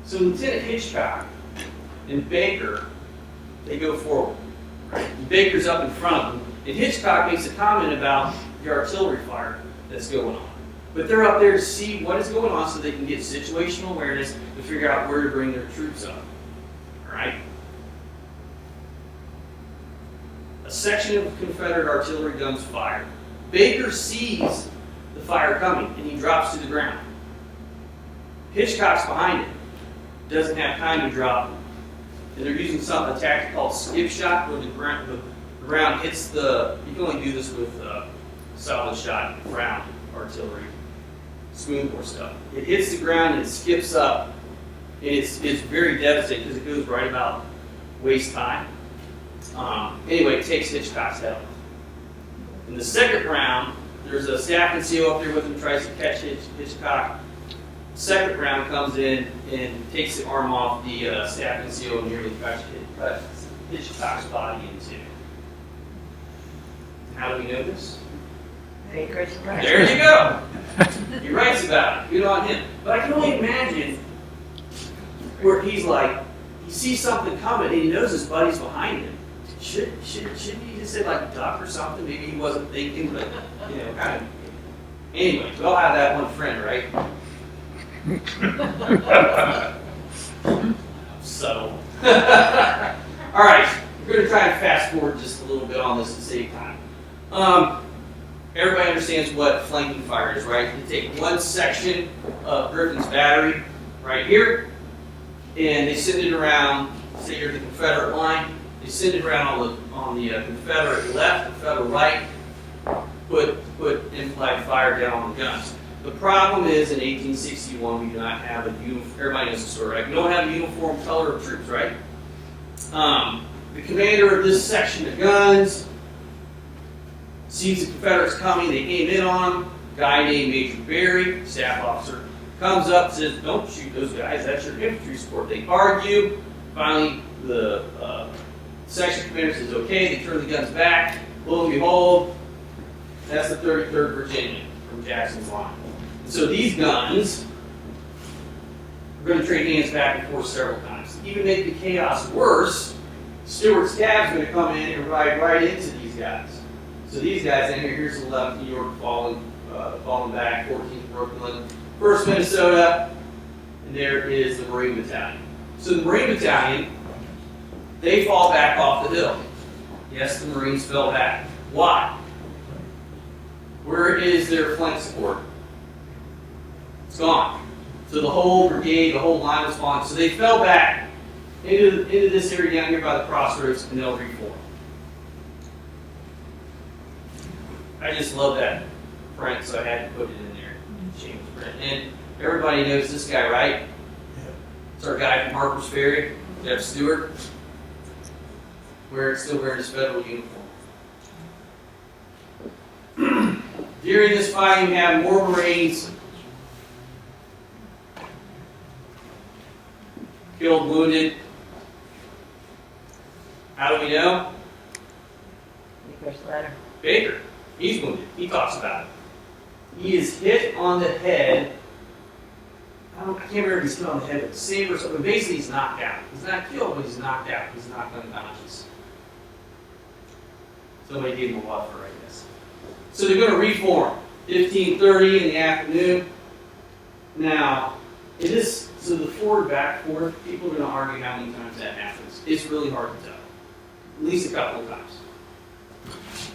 So Lieutenant Hitchcock and Baker, they go forward. Right? And Baker's up in front of them, and Hitchcock makes a comment about the artillery fire that's going on. But they're up there to see what is going on so they can get situational awareness to figure out where to bring their troops up. All right? A section of Confederate artillery guns fire. Baker sees the fire coming, and he drops to the ground. Hitchcock's behind it. Doesn't have time to drop. and they're using a tactic called skip shot, where the ground hits the. You can only do this with solid shot round artillery, smoothbore stuff. It hits the ground and it skips up, and it's very devastating because it goes right about waist high. Anyway, it takes Hitchcock's head off. In the second round, there's a staff NCO up there with him, tries to catch Hitchcock. Second round comes in and takes the arm off the staff NCO and nearly cuts Hitchcock's body in two. How do we know this? There you go. He writes about it. Good on him. But I can only imagine where he's like, he sees something coming and he knows his buddy's behind him. Shouldn't he just say like duck or something? Maybe he wasn't thinking, but kind of. Anyway, we all have that one friend, right? Subtle. All right, we're going to try and fast forward just a little bit on this to save time. Everybody understands what flanking fire is, right? You take one section of Griffin's battery right here, and they send it around. Say you're the Confederate line. They send it around on the Confederate left, Confederate right. Put in-flight fire down on the guns. The problem is in 1861 we do not have a uniform. Everybody knows the story, right? We don't have a uniform color of troops, right? The commander of this section of guns sees the Confederates coming. They aim in on them. A guy named Major Berry, staff officer, comes up and says, "Don't shoot those guys. That's your infantry support." They argue. Finally, the section commander says, "Okay." They turn the guns back. Lo and behold, that's the 33rd Virginia from Jackson's line. And so these guns are going to trade hands back and forth several times. To even make the chaos worse, Stuart's scab's going to come in and ride right into these guys. So these guys, and here's the 11th New York falling back, 14th Brooklyn, 1st Minnesota, and there is the Marine Battalion. So the Marine Battalion, they fall back off the hill. Yes, the Marines fell back. Why? Where is their flank support? It's gone. So the whole brigade, the whole line was gone. So they fell back into this area down here by the crossroads, and they'll reform. I just love that print, so I had to put it in there. James print. And everybody knows this guy, right? It's our guy from Harpers Ferry, Jeff Stewart. Still wearing his federal uniform. During this fighting, we have more Marines killed, wounded. How do we know? Baker. He's wounded. He talks about it. He is hit on the head. I can't remember if he's hit on the head with a saber or something. Basically, he's knocked out. He's not killed, but he's knocked out. He's knocked unconscious. Somebody gave him a buffer, I guess. So they're going to reform. 15:30 in the afternoon. Now, so the forward, back, forward, people are going to argue how many times that happens. It's really hard to tell. At least a couple of times.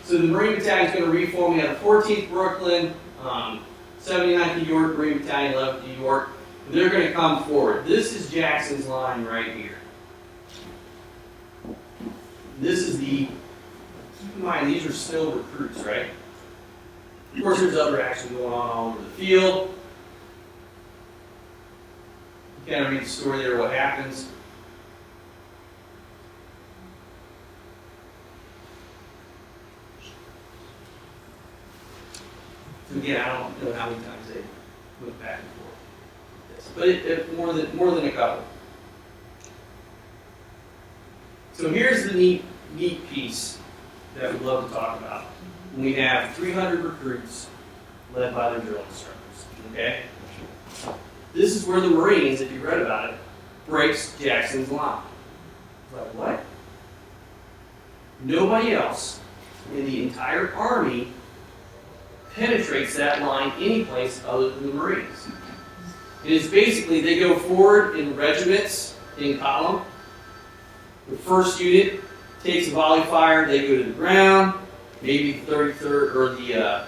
So the Marine Battalion is going to reform. We have the 14th Brooklyn, 79th New York, Marine Battalion, 11th New York. And they're going to come forward. This is Jackson's line right here. This is keep in mind, these are still recruits, right? Of course, there's other action going on all over the field. You kind of read the story there, what happens. So again, I don't know how many times they went back and forth. But it more than a couple. So here's the neat piece that we love to talk about. We have 300 recruits led by their drill instructors. Okay? This is where the Marines, if you read about it, breaks Jackson's line. Like what? Nobody else in the entire Army penetrates that line any place other than the Marines. It is basically they go forward in regiments in column. The first unit takes a volley fire, they go to the ground. Maybe the 33rd or the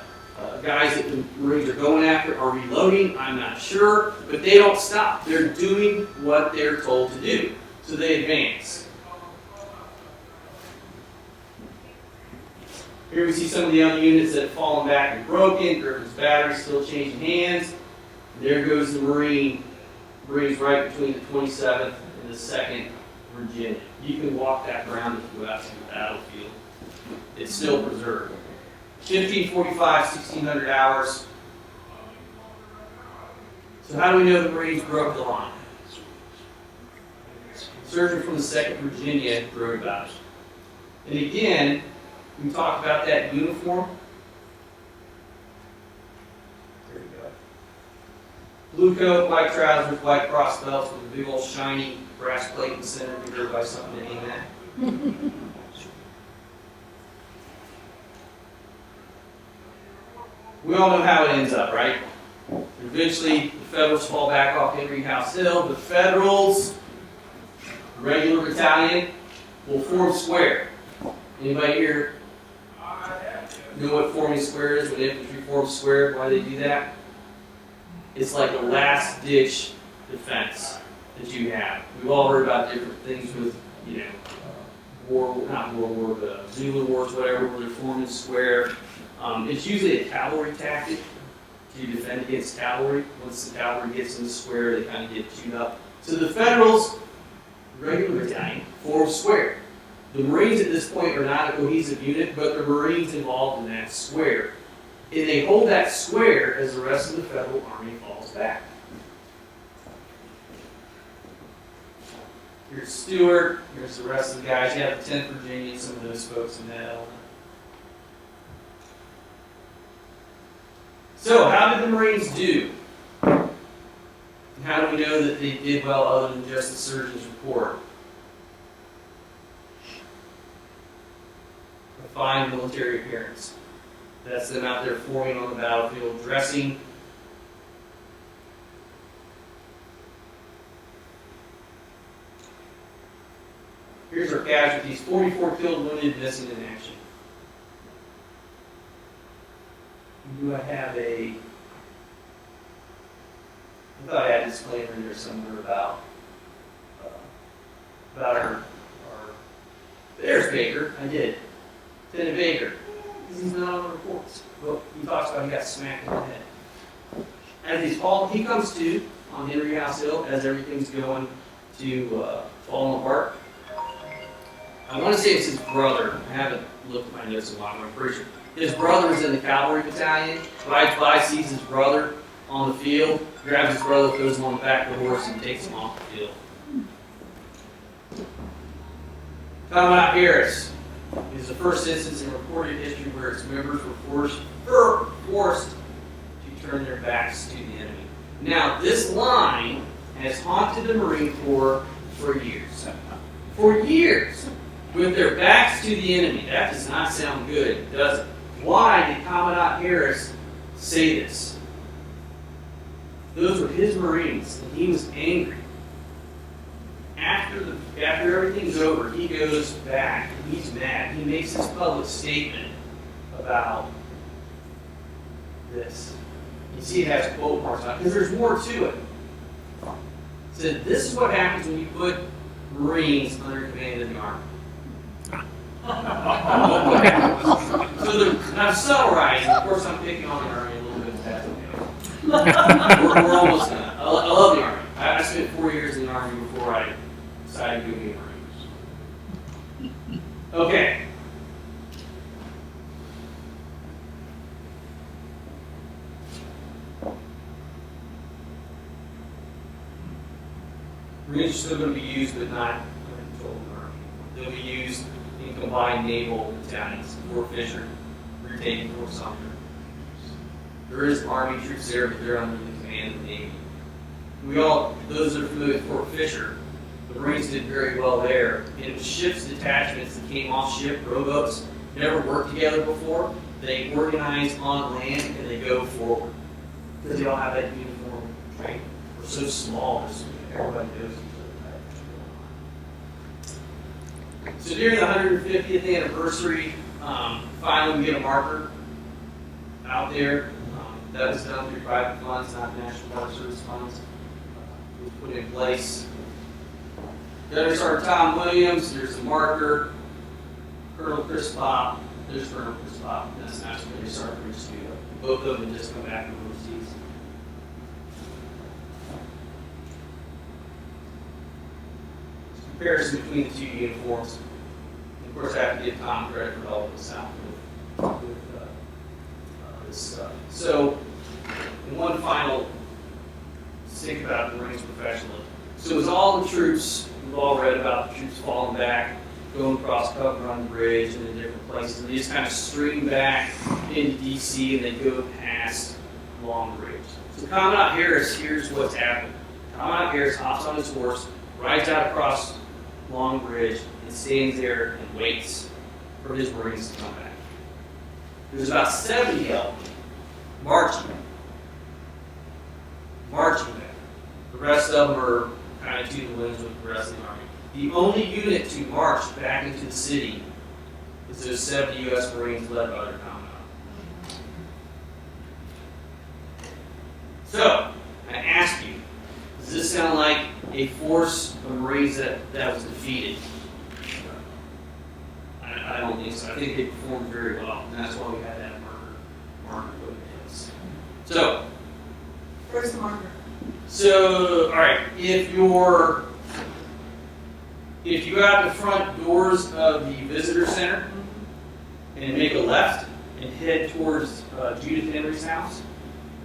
guys that the Marines are going after are reloading, I'm not sure, but they don't stop. They're doing what they're told to do. So they advance. Here we see some of the other units that have fallen back and broken. Griffin's battery still changing hands. There goes the Marines right between the 27th and the 2nd Virginia. You can walk that ground if you go out to the battlefield. It's still preserved. 1545, 1600 hours. So how do we know the Marines broke the line? A surgeon from the 2nd Virginia wrote about it. And again, we talked about that uniform. There we go. Blue coat, white trousers, white cross belts with a big old shiny brass plate in the center to give everybody something to aim at. We all know how it ends up, right? Eventually, the Federals fall back off Henry House Hill. The Federals, regular battalion, will form square. Anybody here know what forming square is? When infantry forms square, why they do that? It's like a last-ditch defense that you have. We've all heard about different things with, not World War, but Zulu Wars, whatever, where they're forming square. It's usually a cavalry tactic to defend against cavalry. Once the cavalry gets in the square, they kind of get chewed up. So the Federals, regular battalion, form square. The Marines at this point are not a cohesive unit, but the Marines involved in that square. And they hold that square as the rest of the Federal Army falls back. Here's Stewart, here's the rest of the guys. You have the 10th Virginia, some of those folks in that element. So, how did the Marines do? And how do we know that they did well other than just the surgeon's report? A fine military appearance. That's them out there forming on the battlefield, dressing. Here's our casualties: 44 killed, wounded, missing in action. Do I have I thought I had a disclaimer in there somewhere about our there's Baker. I did. Lieutenant Baker. Because he's not on the reports. Well, he talks about he got smacked in the head. As he comes to on Henry House Hill as everything's going to fall apart. I want to say it's his brother. I haven't looked at my notes in a while, I'm pretty sure. His brother is in the cavalry battalion, rides by, sees his brother on the field, grabs his brother, throws him on the back of the horse, and takes him off the field. Commandant Harris is the first instance in recorded history where its members were forced to turn their backs to the enemy. Now, this line has haunted the Marine Corps for years. For years. With their backs to the enemy. That does not sound good, does it? Why did Commandant Harris say this? Those were his Marines, and he was angry. After everything's over, he goes back, and he's mad. He makes this public statement about this. You see it has quote marks on it, because there's more to it. It said, this is what happens when you put Marines under command of the Army. So I'm summarizing. Of course, I'm picking on the Army a little bit. That's okay. We're almost done. I love the Army. I spent 4 years in the Army before I decided to go be a Marine. Okay. Marines are still going to be used, but not under control of the Army. They'll be used in combined naval battalions, Fort Fisher, retake Fort Sumter. There is Army troops there, but they're under the command of the Navy. Those that are familiar with Fort Fisher, the Marines did very well there. And it was ships detachments that came off ship, rowboats, never worked together before. They organize on land and they go forward. Because they all have that uniform training. We're so small, everybody knows each other. So during the 150th anniversary, finally we get a marker out there. That was done through private funds, not National Park Service funds. It was put in place. Gunner Sergeant Tom Williams, there's the marker, Colonel Chris Pop, there's Colonel Chris Pop, and that's Master Gunner Sergeant Rich Studio. Both of them just come back from overseas. Comparison between the two uniforms. Of course, I have to give Tom credit for helping us out with this stuff. So, and one final think about the Marines professionally. So as all the troops, we've all read about the troops falling back, going across Cup Run Bridge and in different places, and they just kind of stream back into DC and they go past Long Bridge. So Commandant Harris here's what's happened. Commandant Harris hops on his horse, rides out across Long Bridge, and stands there and waits for his Marines to come back. There's about 70 of them marching back. The rest of them are kind of to the winds with the rest of the Army. The only unit to march back into the city is those 70 U.S. Marines led by their commandant. So, I ask you, does this sound like a force of Marines that was defeated? I don't think so. I think they performed very well, and that's why we had that marker put in place. So, Where's the marker? So, all right, if you go out the front doors of the visitor center and make a left and head towards Judith Henry's house,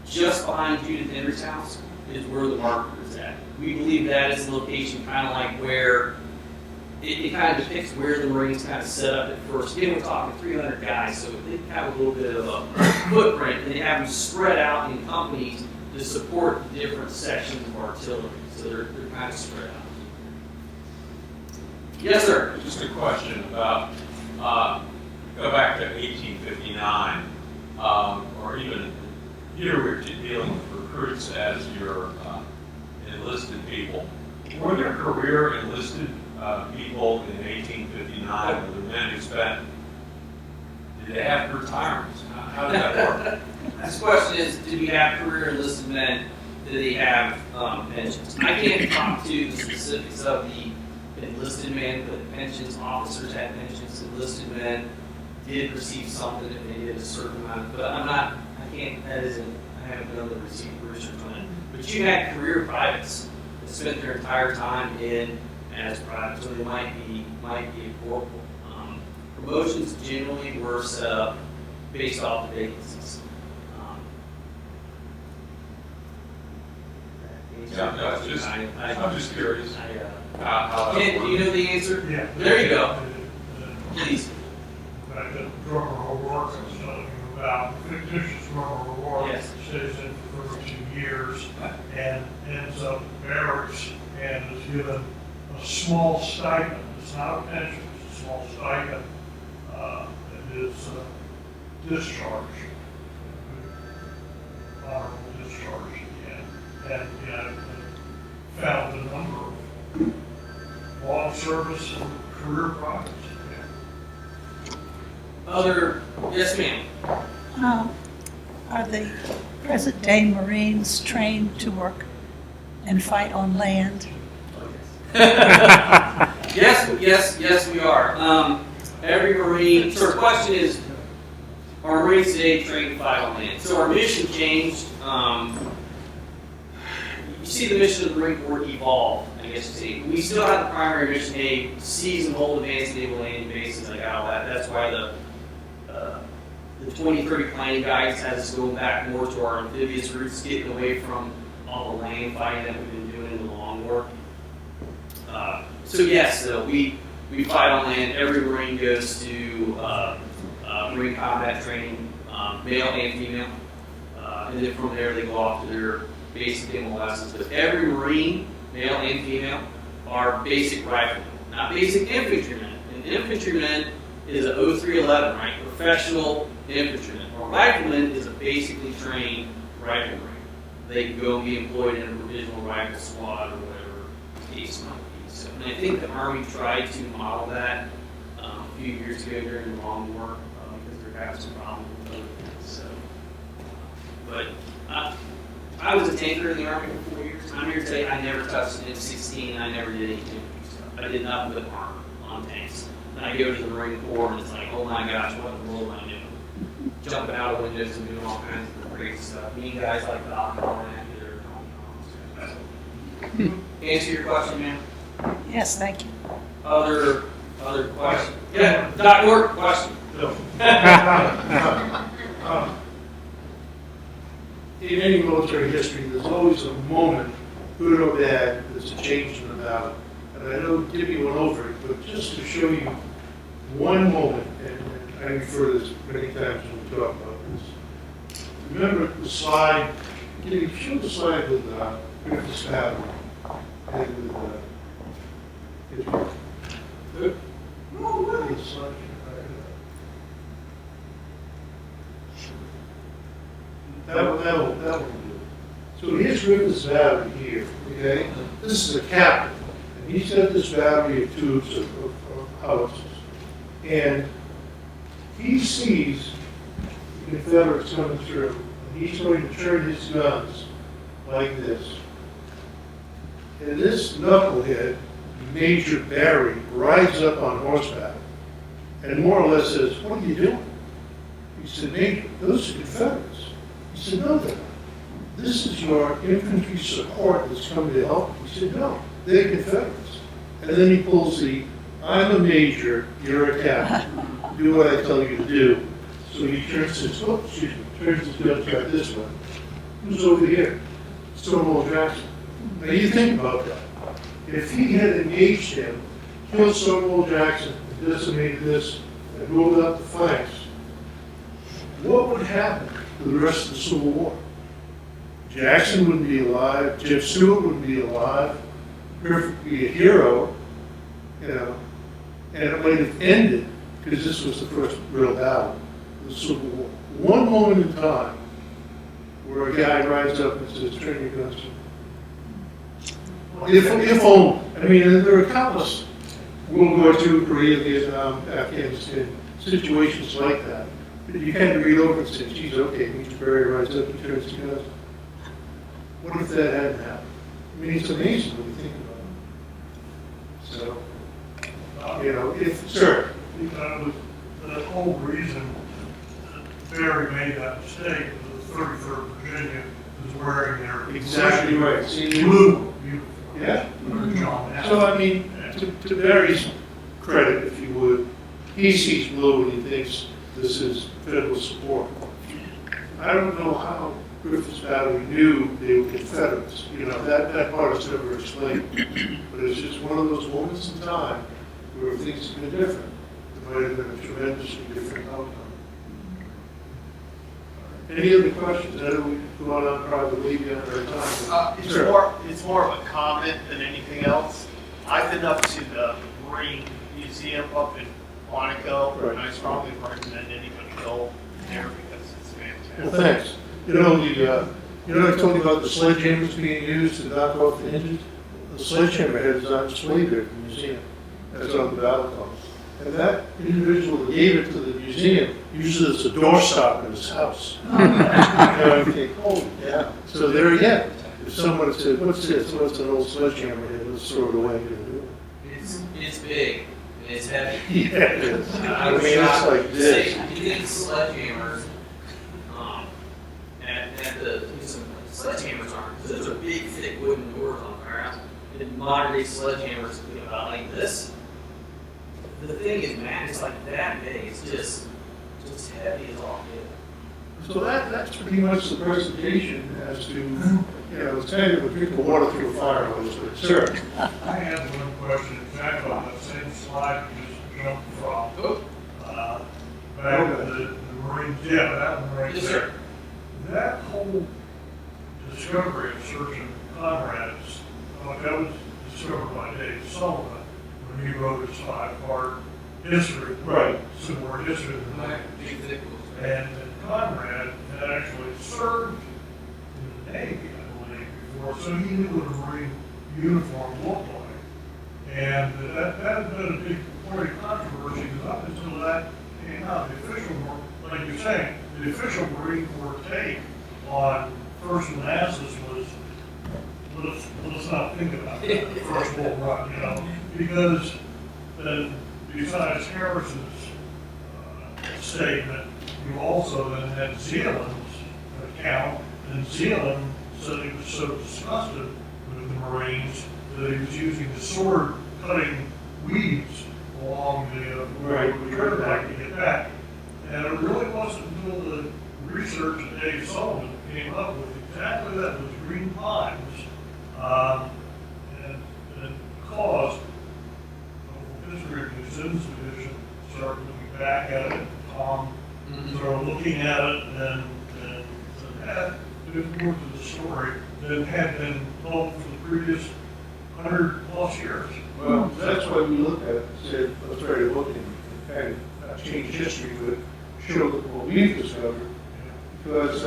just behind Judith Henry's house is where the marker is at. We believe that is the location kind of like where it kind of depicts where the Marines kind of set up at first. Again, we're talking 300 guys, so they have a little bit of a footprint, and they have them spread out in companies to support different sections of artillery. So they're kind of spread out. Yes, sir. Just a question about, go back to 1859, or even here we're dealing with recruits as your enlisted people. Were there career enlisted people in 1859, or the men who spent, did they have retirements? How did that work? This question is, do we have career enlisted men? Do they have pensions? I can't talk to the specifics of the enlisted men, but pensions, officers had pensions, enlisted men did receive something if they did a certain amount, but I haven't done the research on it. But you had career privates that spent their entire time as privates, so they might be a corporal. Promotions generally were set up based off the vacancies. Yeah, no, I'm just curious. How Ken, do you know the answer? Yeah. There you go. Please. The drummer O'Rourke I was telling you about, fictitious drummer O'Rourke, Yes. stays in for 2 years and ends up in barracks and is given a small stipend. It's not a pension, it's a small stipend. It is discharge, honorable discharge, and found a number of long service and career privates. Yes, ma'am. Are the present-day Marines trained to work and fight on land? Yes, we are. Every Marine, so the question is, are Marines today trained to fight on land? So our mission changed. You see the mission of the Marine Corps evolve, I guess you see. We still have the primary mission, seize and hold advanced naval landing bases. I got all that. That's why the 2030 planning guidance has us going back more to our amphibious routes, getting away from all the land fighting that we've been doing in the long war. So yes, we fight on land. Every Marine goes to Marine combat training, male and female, and then from there they go off to their basic demo lessons. But every Marine, male and female, are basic riflemen, not basic infantrymen. An infantryman is a 0311, right? Professional infantryman. A rifleman is a basically trained rifleman. They can go and be employed in a provisional rifle squad or whatever the case might be. So, and I think the Army tried to model that a few years ago during the Long War because they're having some problems with other things. So, but I was a tanker in the Army for 4 years. I'm here to tell you I never touched an M16. I never did anything with stuff. I did nothing but armor on tanks. And I go to the Marine Corps and it's like, oh my gosh, what in the world am I doing? Jumping out of windows and doing all kinds of crazy stuff. Me and guys like Doc and all that. Answer your question, ma'am? Yes, thank you. Other questions? Yeah, Doc, your question. No. In any military history, there's always a moment, good or bad, there's a change in the battle. And I don't give you one over it, but just to show you one moment, and I refer to this many times when we talk about this. Remember the slide, can you show the slide with this battle? And with, good? No, really, the slide. That will do it. So here's Rivers Battery here, okay? This is a captain, and he's got this battery of tubes of howitzers. And he sees the Confederates coming through, and he's going to turn his guns like this. And this knucklehead, Major Barry, rides up on horseback and more or less says, "What are you doing?" He said, "Major, those are Confederates." He said, "No, they're not. This is your infantry support that's coming to help." He said, "No, they're Confederates." And then he pulls the, "I'm a major, you're a captain. Do what I tell you to do." So he turns his guns back this way. Who's over here? Stonewall Jackson. Now you think about that. If he had engaged him, killed Stonewall Jackson, decimated this, and ruled out the flanks, what would happen to the rest of the Civil War? Jackson wouldn't be alive, Jeff Stewart wouldn't be alive, Griffith would be a hero, you know, and it might have ended, because this was the first real battle, the Civil War. One moment in time where a guy rides up and says, "Turn your guns." If only. I mean, there are countless World War II, Korea, Vietnam, Afghanistan situations like that. But you kind of read over and say, "Geez, okay, Major Barry rides up and turns his guns." What if that hadn't happened? I mean, it's amazing when you think about it. So, you know, if, sir. The whole reason that Barry made that mistake was the 33rd Virginia was wearing their Exactly right. See, blue uniform. Yeah. John So, I mean, to Barry's credit, if you would, he sees blue and he thinks this is federal support. I don't know how Griffith's Battery knew they were Confederates. You know, that part is never explained. But it's just one of those moments in time where things have been different. It might have been a tremendously different outcome. Any other questions? I know we've gone on probably beyond our time. It's more of a comment than anything else. I've been up to the Marine Museum up in Quantico, Right. and I strongly recommend anybody go there because it's fantastic. Well, thanks. You know, I told you about the sledgehammers being used to knock off the engines? The sledgehammer head is on display there at the museum. That's on the battle call. And that individual that gave it to the museum uses it as a doorstop in his house. Okay, cool. Yeah. So there again, if someone said, "What's this? What's an old sledgehammer head? Let's throw it away." It's big. It's heavy. Yeah, it is. I mean, it's like this. You get sledgehammers, and some sledgehammers aren't. Those are big, thick wooden doors on the ground. And modern day sledgehammers, you know, about like this. The thing is, man, it's like that big. It's just heavy as all get. So that's pretty much the presentation as to, you know, it's kind of a drink of water through a fire hose, but sir. I had one question exactly on that same slide you just jumped from. Back to the Marine, yeah, that one right Yes, there. sir. That whole discovery of searching Conrad's, that was discovered by Dave Sullivan when he wrote his 5-part history. Right. Civil War history of the land. And Conrad had actually served in the Navy, I believe, before, so he knew what a Marine uniform looked like. And that had been a big point of controversy, because up until that came out, the official, like you're saying, the official Marine Corps take on First Manassas was let's not think about that first bull run, you know, because then besides Harris's statement, you also then had Zealand's account, and Zealand said he was so disgusted with the Marines that he was using the sword cutting weeds along the river bank to get back. And it really wasn't until the research that Dave Sullivan came up with exactly that, was green pines, and it caused the history museums division to start looking back at it. Tom started looking at it, and that, if more to the story, than had been told for the previous 100+ years. Well, that's why we looked at it and said, let's try to look and kind of change history, but show what we've discovered. Because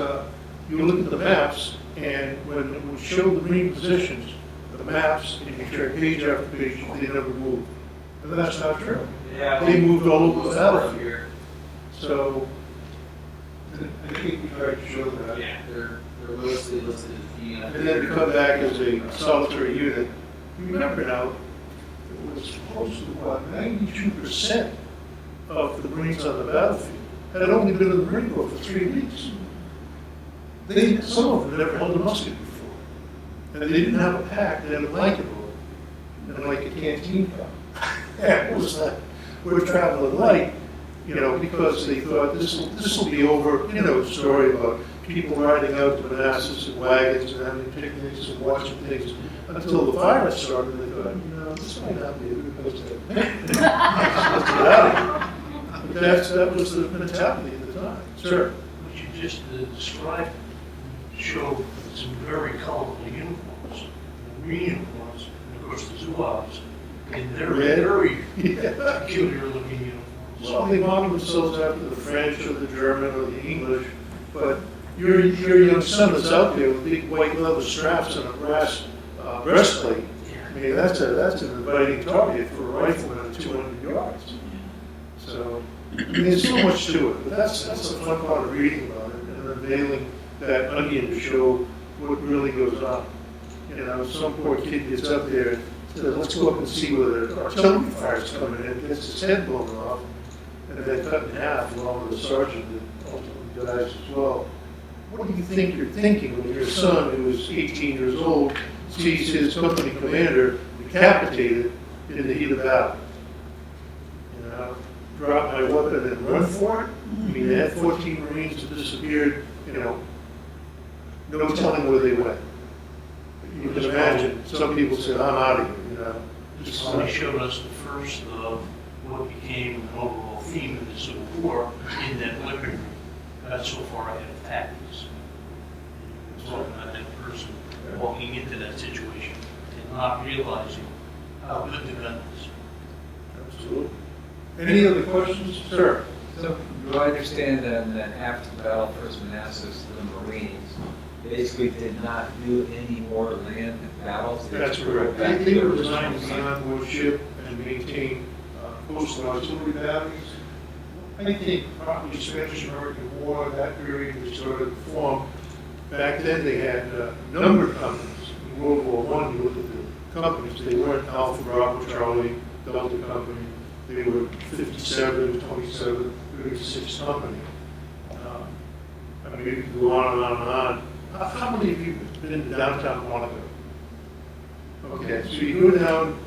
you look at the maps, and when it would show the Marine positions, the maps, and you turn page after page, they never moved. And that's not true. Yeah. They moved all over the battlefield. So, I think we tried to show that. Yeah, they're mostly listed as being. And then to come back as a solitary unit, remember now, it was close to what, 92% of the Marines on the battlefield had only been in the Marine Corps for 3 weeks. Some of them never held a musket before. And they didn't have a pack, they had a blanket roll, and like a canteen cup. And it was like, we're traveling light, you know, because they thought this will be over, you know, the story about people riding out to Manassas in wagons and having picnics and watching things until the fire started. They thought, you know, this might not be a good place to let's get out of here. But that was the mentality at the time. Sir? What you just described showed some very colorful uniforms, Marine uniforms, and of course the Zouaves, and they're very peculiar looking uniforms. Well, they modeled themselves after the French or the German or the English, but your young son is out there with big white leather straps and a brass breastplate. I mean, that's an inviting target for a rifleman at 200 yards. So, I mean, there's so much to it, but that's the fun part of reading about it and unveiling that onion to show what really goes on. You know, some poor kid gets up there and says, let's go up and see where the artillery fire's coming in, gets his head blown off, and then cut in half along with the sergeant that ultimately dies as well. What do you think you're thinking when your son, who is 18 years old, sees his company commander decapitated in the heat of battle? You know, drop my weapon and run for it? I mean, they had 14 Marines that disappeared, you know, no telling where they went. You can imagine, some people said, I'm out of here, you know. This only showed us the first of what became an overall theme of the Civil War in that weaponry got so far ahead of tactics. It's talking about that person walking into that situation and not realizing how good the gun is. Absolutely. Any other questions? Sir? So, do I understand then that after the battle, First Manassas, the Marines basically did not do any more land battles? That's correct. They were designed to be on board ship and maintain coastal artillery batteries. I think probably Spanish-American War, that period was sort of formed. Back then they had numbered companies. In World War I, you look at the companies, they weren't Alpha, Bravo, Charlie, Delta Company. They were 57, 27, 36 company. I mean, you can go on and on and on. How many of you have been to downtown Monaco? Okay, so you go down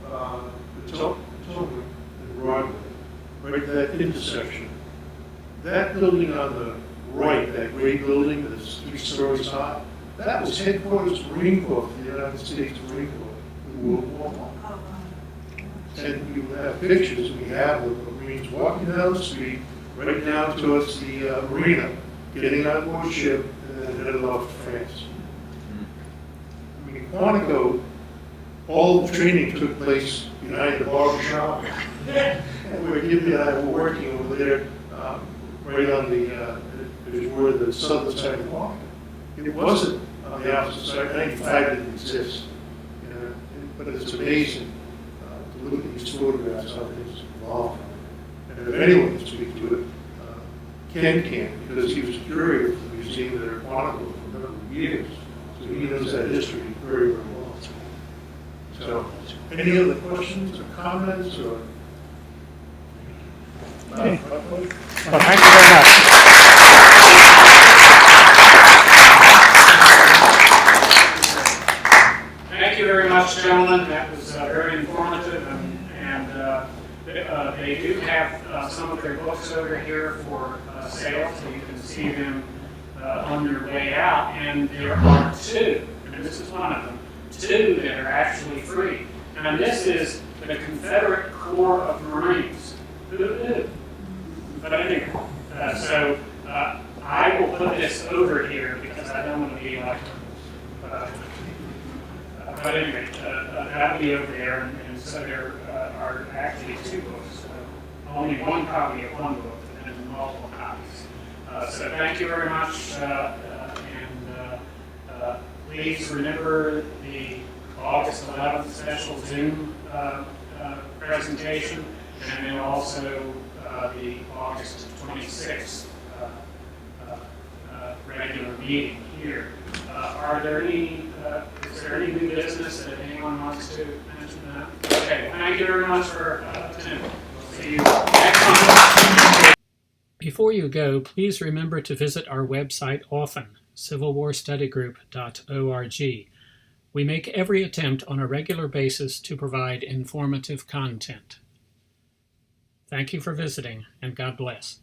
the Potomac and Broadway, right at that intersection. That building on the right, that gray building that's 3 stories high, that was headquarters of the Marine Corps for the United States Marine Corps in World War I. And you have pictures we have of the Marines walking down the street, right down towards the marina, getting on board ship, and then headed off to France. I mean, Quantico, all the training took place behind the barber shop. And where Gibby and I were working over there, right on where the southern side of Quantico. It wasn't on the opposite side. 95 didn't exist. You know, but it's amazing to look at these photographs, how things evolved. And if anyone can speak to it, Ken can, because he was a curator for the museum there at Quantico for a number of years. So he knows that history very, very well. So, any other questions or comments or? Okay. Well, thank you very much. Thank you very much, gentlemen. That was very informative, and they do have some of their books over here for sale, so you can see them on your way out. And there are two, and this is one of them, two that are actually free. And this is the Confederate Corps of Marines. But anyway, so I will put this over here because I don't want to be like. But anyway, that'll be over there, and so there are actually two books. Only one copy of one book, and then multiple copies. So thank you very much, and please remember the August 11th special Zoom presentation, and then also the August 26th regular meeting here. Are there any, is there any new business that anyone wants to mention that? Okay, thank you very much for attending. We'll see you next month. Before you go, please remember to visit our website often, civilwarstudygroup.org. We make every attempt on a regular basis to provide informative content. Thank you for visiting, and God bless.